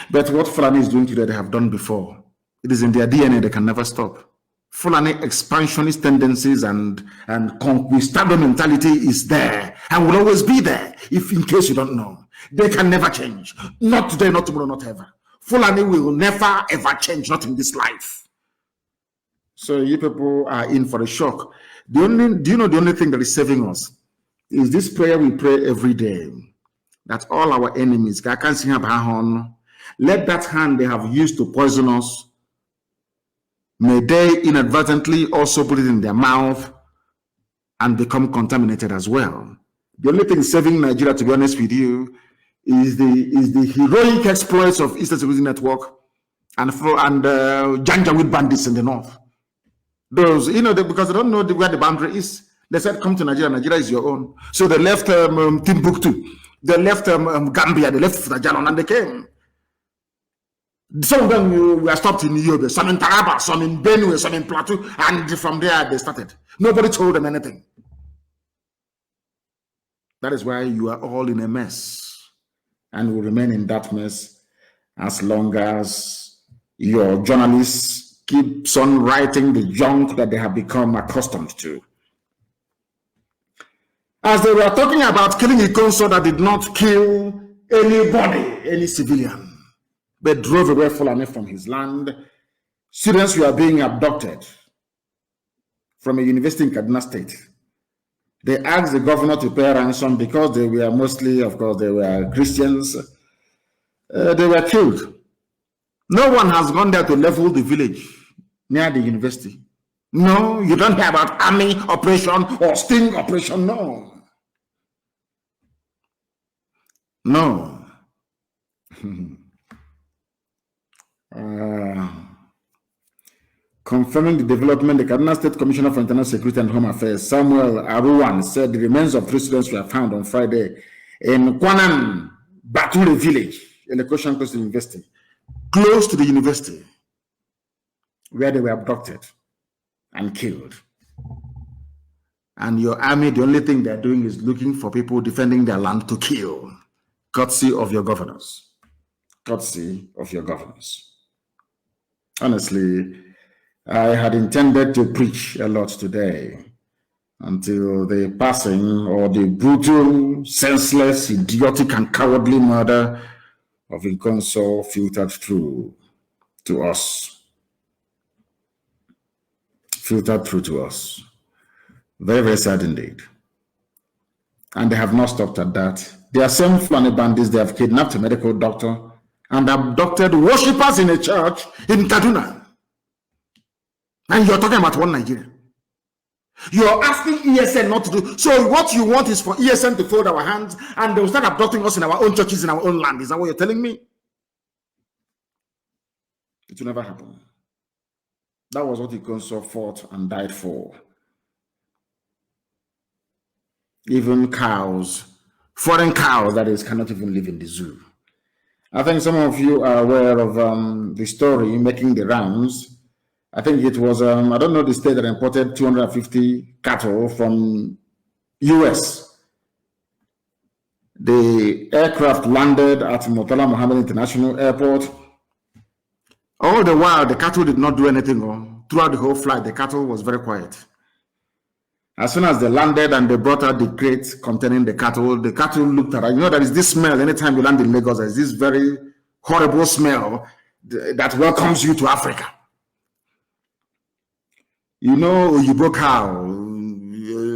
But what Fulani is doing today, they have done before. It is in their DNA, they can never stop. Fulani expansionist tendencies and conquistador mentality is there and will always be there, if in case you don't know. They can never change. Not today, not tomorrow, not ever. Fulani will never ever change, not in this life. So you people are in for a shock. Do you know the only thing that is saving us is this prayer we pray every day, that all our enemies, let that hand they have used to poison us, may they inadvertently also put it in their mouth and become contaminated as well. The only thing saving Nigeria, to be honest with you, is the heroic exploits of Eastern Security Network and Janjaweed bandits in the north. Those, because they don't know where the boundary is. They said, come to Nigeria. Nigeria is your own. So they left Timbuktu. They left Gambia. They left Funajalon, and they came. Some of them were stopped in Yobe, some in Taraba, some in Benue, some in Plateau, and from there they started. Nobody told them anything. That is why you are all in a mess, and will remain in that mess as long as your journalists keep on writing the junk that they have become accustomed to. As they were talking about killing a consul that did not kill anybody, any civilian, but drove away Fulani from his land. Students were being abducted from a university in Kaduna State. They asked the governor to pay ransom because they were mostly, of course, they were Christians. They were killed. No one has gone there to level the village near the university. No, you don't hear about army operation or sting operation, no. No. Confirming the development, the Kaduna State Commissioner for Internal Security and Home Affairs, Samuel Aruwan, said the remains of 3 students were found on Friday in Kwanan Bature village, in the Koshan close to the university, close to the university, where they were abducted and killed. And your army, the only thing they're doing is looking for people defending their land to kill. Courtesy of your governors. Courtesy of your governors. Honestly, I had intended to preach a lot today until the passing or the brutal, senseless, idiotic, and cowardly murder of a consul filtered through to us. Filtered through to us. Very, very sad indeed. And they have not stopped at that. They are same Fulani bandits. They have kidnapped a medical doctor and abducted worshippers in a church in Kaduna. And you're talking about one Nigeria. You're asking ESN not to do. So what you want is for ESN to fold our hands and they will start abducting us in our own churches, in our own land. Is that what you're telling me? It will never happen. That was what the consul fought and died for. Even cows, foreign cows, that is, cannot even live in the zoo. I think some of you are aware of the story making the rounds. I think it was, I don't know the state that imported 250 cattle from US. The aircraft landed at Murtala Mohammed International Airport. All the while, the cattle did not do anything. Throughout the whole flight, the cattle was very quiet. As soon as they landed and they brought out the crate containing the cattle looked at it. You know, there is this smell anytime you land in Lagos. There is this very horrible smell that welcomes you to Africa. You know, Oyibo cow,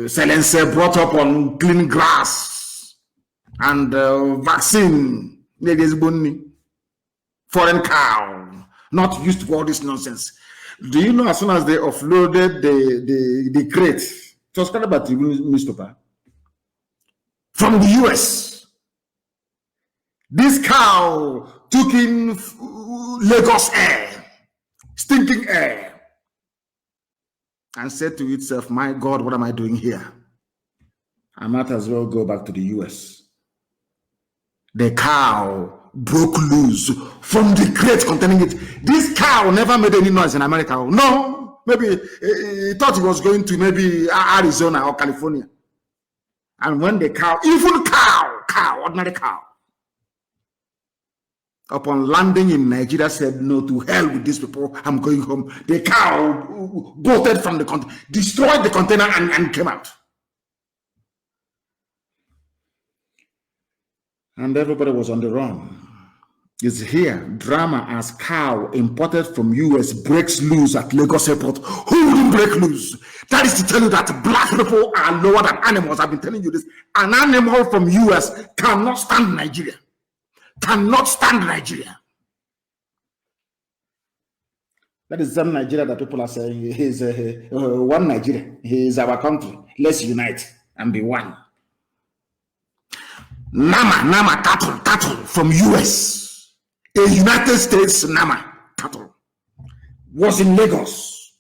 Selense brought up on clean grass and vaccine, foreign cow, not used to all this nonsense. Do you know as soon as they offloaded the crate, it was kind of about the newspaper from the US. This cow took in Lagos air, stinking air, and said to itself, my God, what am I doing here? I might as well go back to the US. The cow broke loose from the crate containing it. This cow never made any noise in America. No. Maybe he thought he was going to maybe Arizona or California. And when the cow, even cow, ordinary cow, upon landing in Nigeria said, no, to hell with these people, I'm going home. The cow bolted from the container, destroyed the container and came out. And everybody was on the run. It's here, drama as cow imported from US breaks loose at Lagos Airport. Who wouldn't break loose? That is to tell you that black people are lower than animals. I've been telling you this. An animal from US cannot stand Nigeria. Cannot stand Nigeria. That is some Nigeria that people are saying is one Nigeria. He is our country. Let's unite and be one. Nama cattle from US. A United States Nama cattle was in Lagos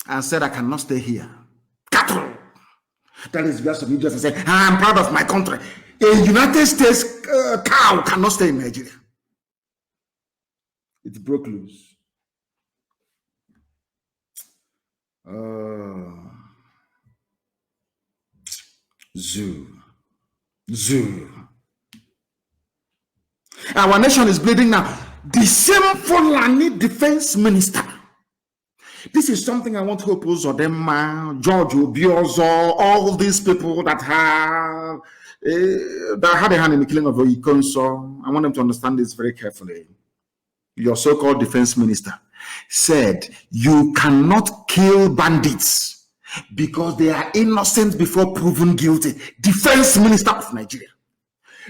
and said, I cannot stay here. Cattle. That is just of Idiots and said, I'm proud of my country. A United States cow cannot stay in Nigeria. It broke loose. Zoo. Our nation is bleeding now. The same Fulani defense minister. This is something I want to oppose Odema, George Obiozo, all these people that had a hand in the killing of Ikonso. I want them to understand this very carefully. Your so-called defense minister said you cannot kill bandits because they are innocent before proven guilty. Defense minister of Nigeria.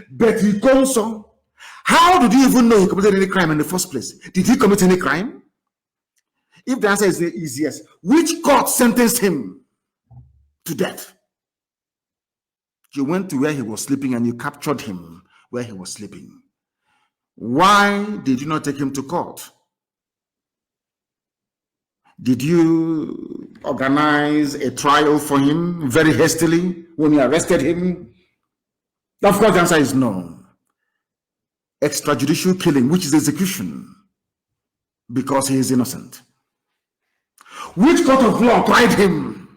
But Ikonso, how did you even know he committed any crime in the first place? Did he commit any crime? If the answer is yes, which court sentenced him to death? You went to where he was sleeping and you captured him where he was sleeping. Why did you not take him to court? Did you organize a trial for him very hastily when you arrested him? Of course, the answer is no. Extrajudicial killing, which is execution, because he is innocent. Which court of law tried him?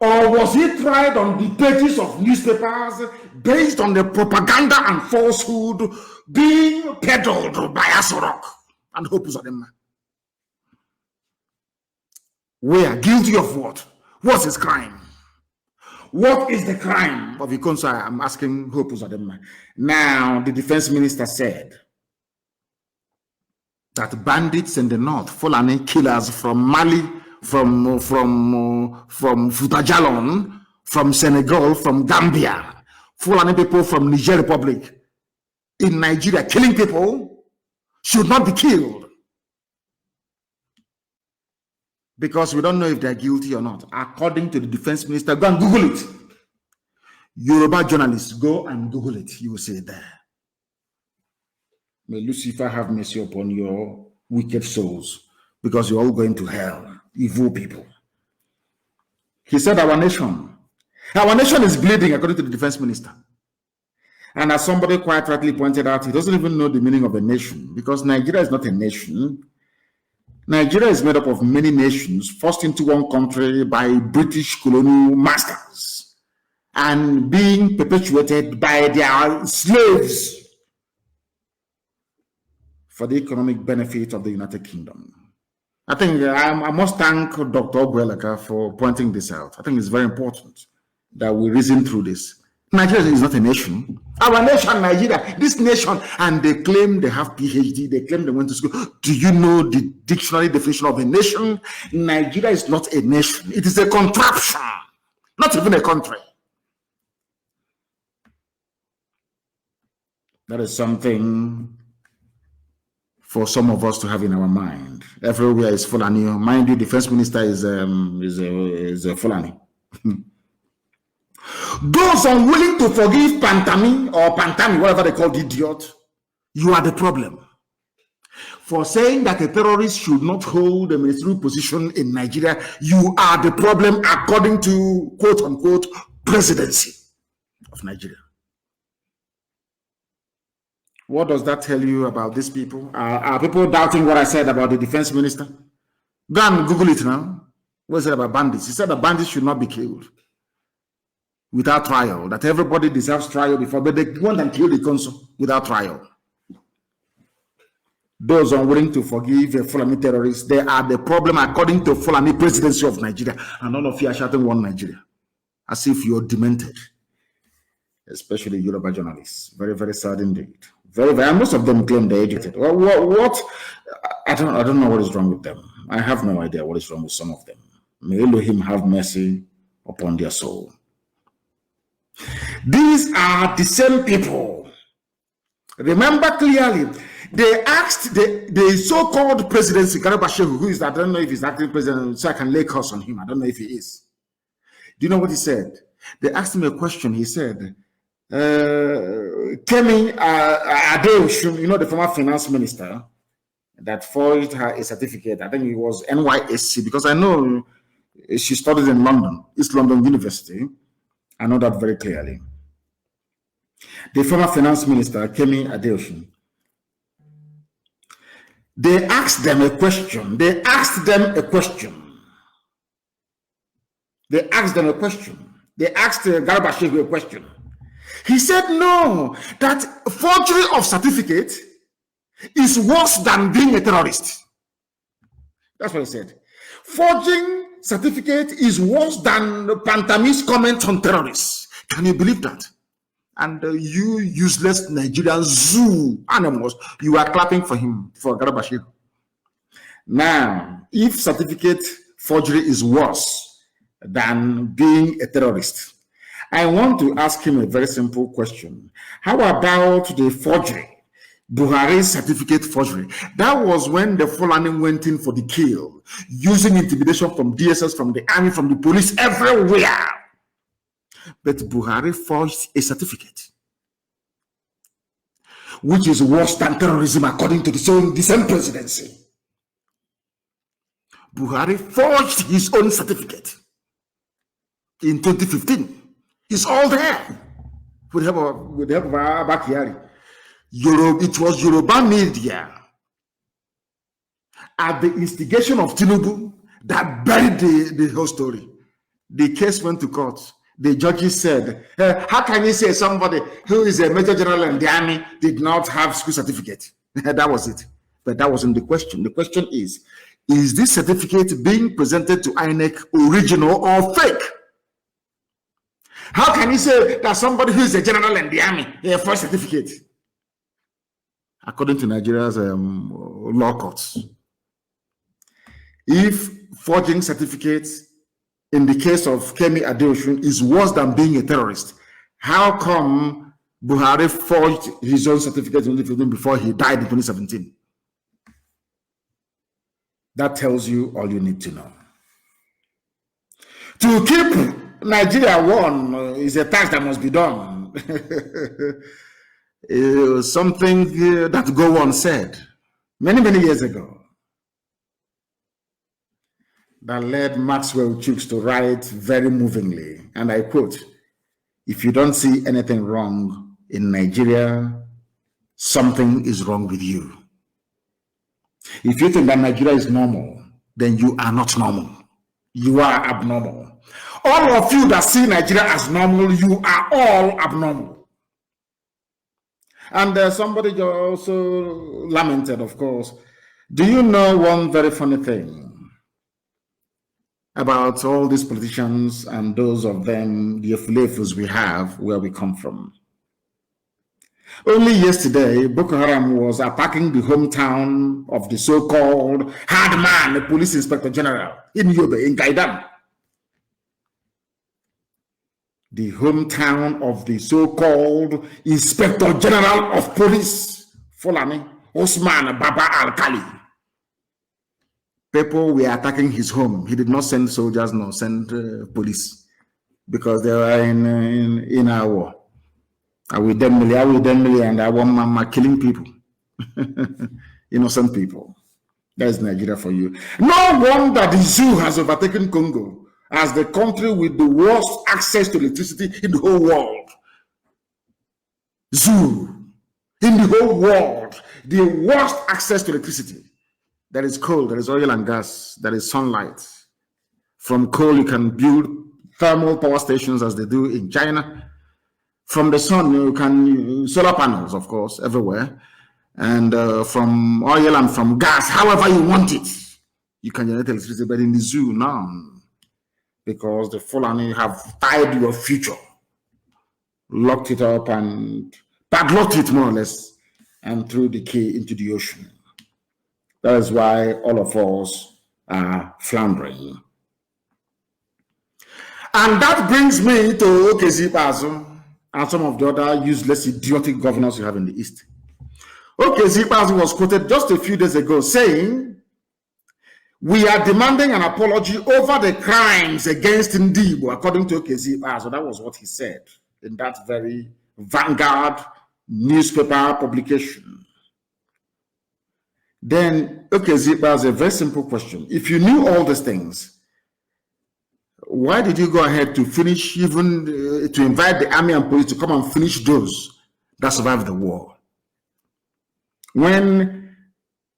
Or was he tried on the pages of newspapers based on the propaganda and falsehood being peddled by Asorok and Hope Uzodinma? Where? Guilty of what? What's his crime? What is the crime of Ikonso? I'm asking Hope Uzodinma. Now, the defense minister said that bandits in the north, Fulani killers from Mali, from Futajalon, from Senegal, from Gambia, Fulani people from Niger Republic, in Nigeria, killing people, should not be killed. Because we don't know if they're guilty or not. According to the defense minister, go and Google it. Yoruba journalists, go and Google it. You will see it there. May Lucifer have mercy upon your wicked souls, because you're all going to hell, evil people. He said our nation is bleeding, according to the defense minister. And as somebody quite rightly pointed out, he doesn't even know the meaning of a nation, because Nigeria is not a nation. Nigeria is made up of many nations forced into one country by British colonial masters and being perpetuated by their slaves for the economic benefit of the United Kingdom. I think I must thank Dr. Ogwelaka for pointing this out. I think it's very important that we reason through this. Nigeria is not a nation. Our nation, Nigeria, this nation, and they claim they have PhD, they claim they went to school. Do you know the dictionary definition of a nation? Nigeria is not a nation. It is a contraption, not even a country. That is something for some of us to have in our mind. Everywhere is Fulani. Mind you, defense minister is a Fulani. Those unwilling to forgive Pantami, whatever they call the idiot, you are the problem. For saying that a terrorist should not hold a ministerial position in Nigeria, you are the problem according to quote-unquote presidency of Nigeria. What does that tell you about these people? Are people doubting what I said about the defense minister? Go and Google it now. What is it about bandits? He said that bandits should not be killed without trial, that everybody deserves trial before, but they want and kill the consul without trial. Those unwilling to forgive a Fulani terrorists, they are the problem according to Fulani presidency of Nigeria. And all of you are shouting one Nigeria, as if you're demented, especially Yoruba journalists. Very, very sad indeed. Very, very, and most of them claim they're educated. Well, what? I don't know what is wrong with them. I have no idea what is wrong with some of them. May Elohim have mercy upon their soul. These are the same people. Remember clearly, they asked the so-called presidency, Garba, who is, I don't know if he's acting president, so I can lay curse on him. I don't know if he is. Do you know what he said? They asked him a question. He said, Kemi Adeosun, you know, the former finance minister that forged her a certificate. I think it was NYSC, because I know she studied in London, East London University. I know that very clearly. The former finance minister, Kemi Adeosun, they asked them a question. They asked Garba Shehu a question. He said, no, that forgery of certificate is worse than being a terrorist. That's what he said. Forging certificate is worse than Pantami's comment on terrorists. Can you believe that? And you useless Nigerian zoo animals, you are clapping for him, for Garba Shehu. Now, if certificate forgery is worse than being a terrorist, I want to ask him a very simple question. How about the forgery? Buhari's certificate forgery. That was when the Fulani went in for the kill, using intimidation from DSS, from the army, from the police, everywhere. But Buhari forged a certificate, which is worse than terrorism according to the same presidency. Buhari forged his own certificate in 2015. It's all there. With the help of Abakari. It was Yoruba media at the instigation of Tinubu that buried the whole story. The case went to court. The judges said, how can you say somebody who is a major general in the army did not have school certificate? That was it. But that wasn't the question. The question is this certificate being presented to INEC original or fake? How can you say that somebody who is a general in the army a first certificate? According to Nigeria's law courts, if forging certificates in the case of Kemi Adeosun is worse than being a terrorist, how come Buhari forged his own certificate before he died in 2017? That tells you all you need to know. To keep Nigeria warm is a task that must be done. Something that Gowon said many years ago that led Maxwell Chooks to write very movingly, and I quote, if you don't see anything wrong in Nigeria, something is wrong with you. If you think that Nigeria is normal, then you are not normal. You are abnormal. All of you that see Nigeria as normal, you are all abnormal. And somebody also lamented, of course. Do you know one very funny thing about all these politicians and those of them, the affiliates we have, where we come from? Only yesterday, Boko Haram was attacking the hometown of the so-called hard man, the police inspector general in Yobe, in Gaidam. The hometown of the so-called Inspector General of Police, Fulani, Osman Baba Al-Kali. People were attacking his home. He did not send soldiers, nor send police, because they were in our war. Are we them and our mama killing people, innocent people. That is Nigeria for you. No wonder the zoo has overtaken Congo as the country with the worst access to electricity in the whole world. Zoo. in the whole world, the worst access to electricity. There is coal, there is oil and gas, there is sunlight. From coal, you can build thermal power stations as they do in China. From the sun, you can solar panels, of course, everywhere. And from oil and from gas, however you want it, you can generate electricity. But in the zoo, none. Because the Fulani have tied your future, locked it up and padlocked it more or less, and threw the key into the ocean. That is why all of us are floundering. And that brings me to Okezi Ikpeazu and some of the other useless, idiotic governors you have in the East. Okezi Ikpeazu was quoted just a few days ago saying, "We are demanding an apology over the crimes against Nnamdi," according to Okezi Ikpeazu. That was what he said in that very Vanguard newspaper publication. Then Okezi Ikpeazu, a very simple question. If you knew all these things, why did you go ahead to finish, even to invite the army and police to come and finish those that survived the war? When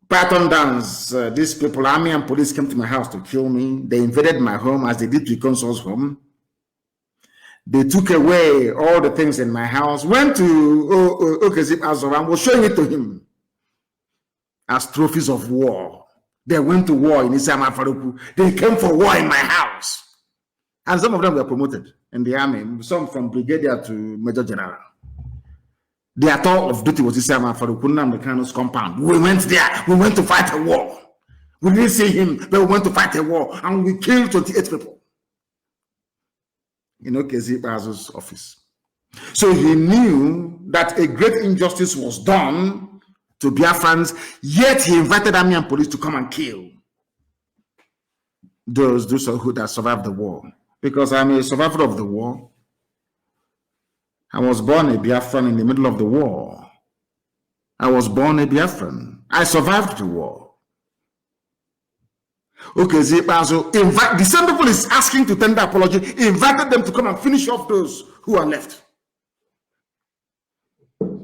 Python Dance, these people, army and police, came to my house to kill me, they invaded my home as they did to Consul's home. They took away all the things in my house, went to Okezi Ikpeazu and was showing it to him as trophies of war. They went to war in Isama Faruku. They came for war in my house. And some of them were promoted in the army, some from brigadier to major general. Their tour of duty was Isama Faruku, Nnamdi Kanu's compound. We went there. We went to fight a war. We didn't see him, but we went to fight a war. And we killed 28 people in Okezi Ikpeazu's office. So he knew that a great injustice was done to Biafrans, yet he invited army and police to come and kill those who that survived the war. Because I'm a survivor of the war. I was born a Biafran in the middle of the war. I was born a Biafran. I survived the war. Okezi Ikpeazu, the same people is asking to tender apology, invited them to come and finish off those who are left.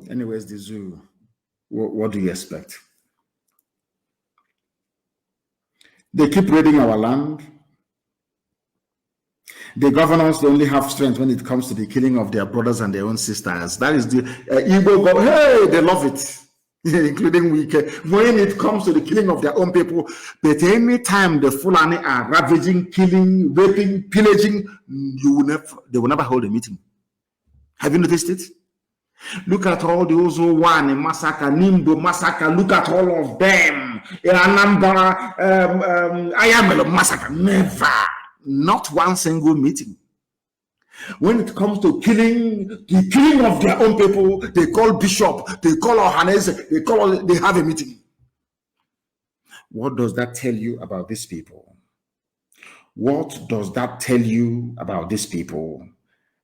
Anyways, the zoo, what do you expect? They keep raiding our land. The governors only have strength when it comes to the killing of their brothers and their own sisters. That is the Igbo go, hey, they love it, including Wike. When it comes to the killing of their own people, but any time the Fulani are ravaging, killing, raping, pillaging, they will never hold a meeting. Have you noticed it? Look at all the Ozo-One massacre, Nimbo massacre. Look at all of them. Anambra, Ayamelo massacre. Never. Not one single meeting. When it comes to the killing of their own people, they call Bishop, they call Ohanese, they have a meeting. What does that tell you about these people? What does that tell you about these people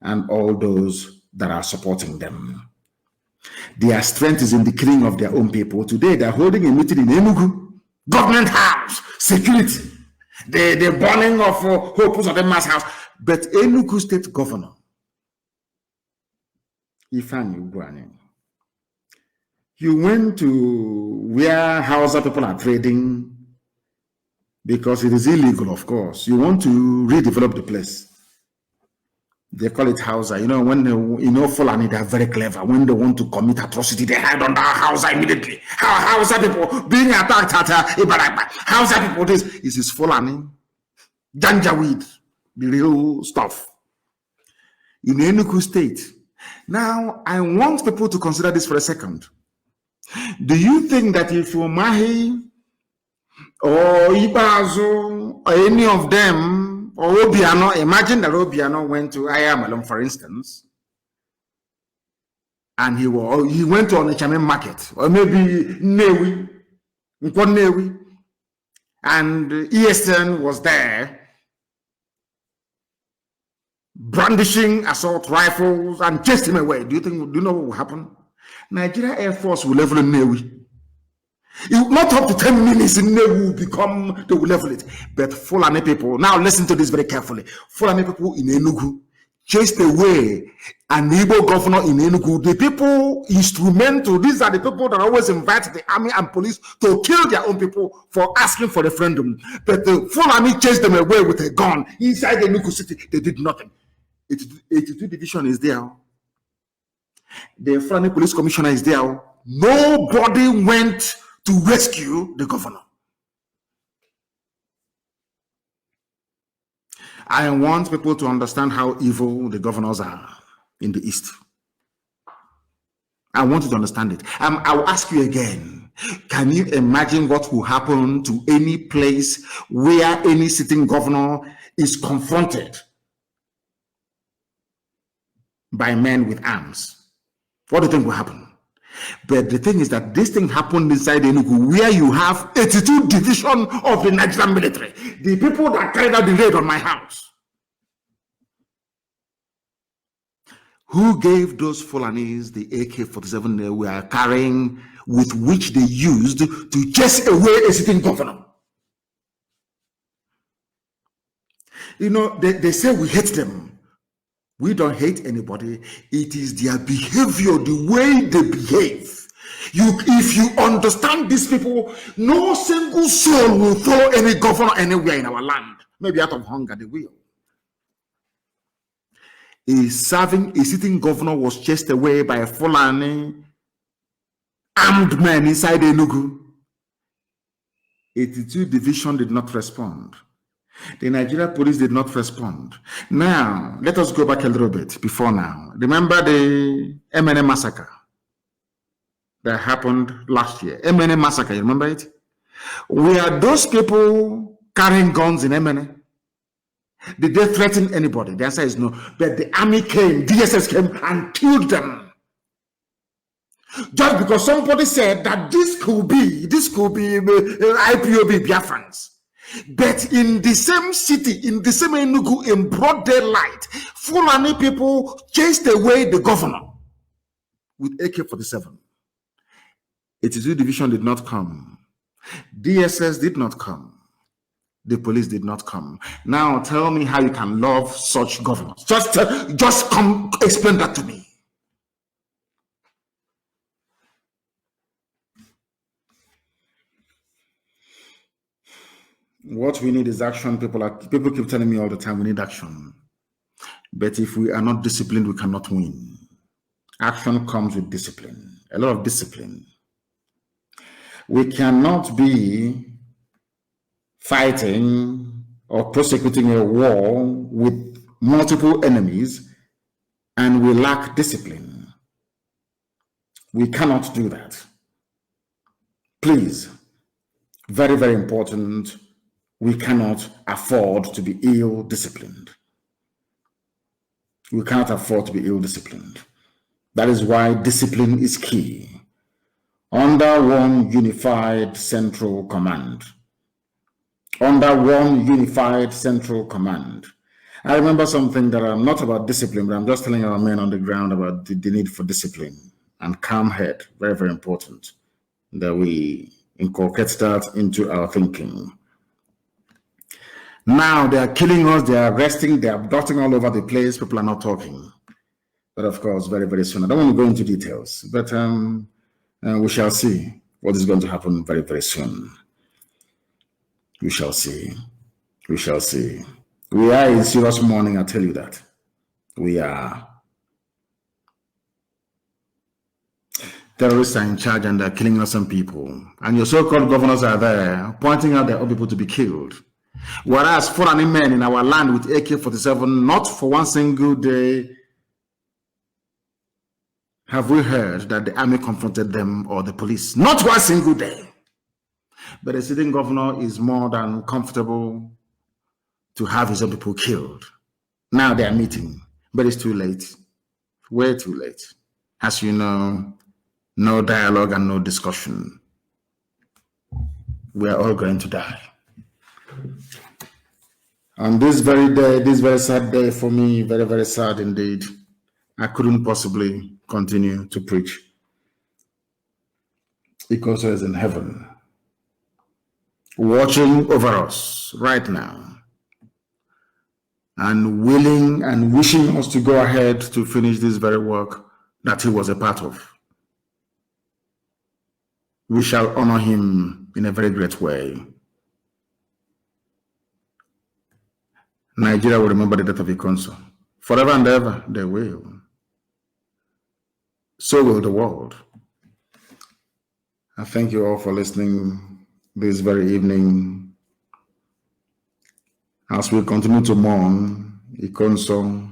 and all those that are supporting them? Their strength is in the killing of their own people. Today, they're holding a meeting in Enugu, government house, security. The burning of Hope Uzodimma's house. But Enugu State Governor, Ifeanyi Ugwuanyi, you went to where Hausa people are trading because it is illegal, of course. You want to redevelop the place. They call it Hausa. You know, when Fulani, they are very clever. When they want to commit atrocity, they hide under Hausa immediately. Hausa people being attacked at Hausa people, this is Fulani, Janjaweed, the real stuff. In Enugu State. Now, I want people to consider this for a second. Do you think that if Umahi or Ikpeazu or any of them, or Obiano, imagine that Obiano went to Ayamalum, for instance, and he went to Onitsha market, or maybe Newi, and ESN was there, brandishing assault rifles and chased him away. Do you know what will happen? Nigeria Air Force will level Newi. Not up to 10 minutes in Newi they will level it. But Fulani people, now listen to this very carefully. Fulani people in Enugu chased away an Igbo governor in Enugu. The people instrumental, these are the people that always invite the army and police to kill their own people for asking for referendum. But the Fulani chased them away with a gun inside Enugu city. They did nothing. 82 division is there. The Fulani police commissioner is there. Nobody went to rescue the governor. I want people to understand how evil the governors are in the East. I want you to understand it. I'll ask you again. Can you imagine what will happen to any place where any sitting governor is confronted by men with arms? What do you think will happen? But the thing is that this thing happened inside Enugu, where you have 82 division of the Nigerian military. The people that carried out the raid on my house. Who gave those Fulanis the AK-47 they were carrying, with which they used to chase away a sitting governor? You know, they say we hate them. We don't hate anybody. It is their behavior, the way they behave. If you understand these people, no single soul will follow any governor anywhere in our land. Maybe out of hunger, they will. A sitting governor was chased away by a Fulani armed men inside Enugu. 82 division did not respond. The Nigeria police did not respond. Now, let us go back a little bit before now. Remember the MNA massacre that happened last year? MNA massacre, you remember it? Were those people carrying guns in MNA? Did they threaten anybody? The answer is no. But the army came, DSS came and killed them. Just because somebody said that this could be IPOB Biafrans. But in the same city, in the same Enugu, in broad daylight, Fulani people chased away the governor with AK-47. 82 division did not come. DSS did not come. The police did not come. Now tell me how you can love such governors. Just come explain that to me. What we need is action. People keep telling me all the time we need action. But if we are not disciplined, we cannot win. Action comes with discipline, a lot of discipline. We cannot be fighting or prosecuting a war with multiple enemies and we lack discipline. We cannot do that. Please, very, very important. We cannot afford to be ill-disciplined. We cannot afford to be ill-disciplined. That is why discipline is key. Under one unified central command. Under one unified central command. I remember something that I'm not about discipline, but I'm just telling our men on the ground about the need for discipline and calm head. Very, very important that we inculcate that into our thinking. Now they are killing us, they are arresting, they are abducting all over the place. People are not talking. But of course, very, very soon. I don't want to go into details, but we shall see what is going to happen very, very soon. We shall see. We shall see. We are in serious mourning, I tell you that. We are. Terrorists are in charge and they're killing innocent people. And your so-called governors are there pointing out their own people to be killed. Whereas foreign men in our land with AK-47, not for one single day have we heard that the army confronted them or the police. Not one single day. But the sitting governor is more than comfortable to have his own people killed. Now they are meeting, but it's too late. Way too late. As you know, no dialogue and no discussion. We are all going to die. On this very day, this very sad day for me, very, very sad indeed, I couldn't possibly continue to preach. Ikoso is in heaven, watching over us right now. and willing and wishing us to go ahead to finish this very work that he was a part of. We shall honor him in a very great way. Nigeria will remember the death of Ikonso. Forever and ever, they will. So will the world. I thank you all for listening this very evening. As we continue to mourn Ikonso,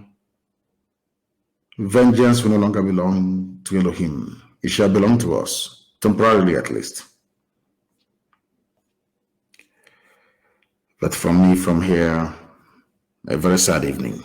vengeance will no longer belong to Elohim. It shall belong to us, temporarily at least. But for me, from here, a very sad evening.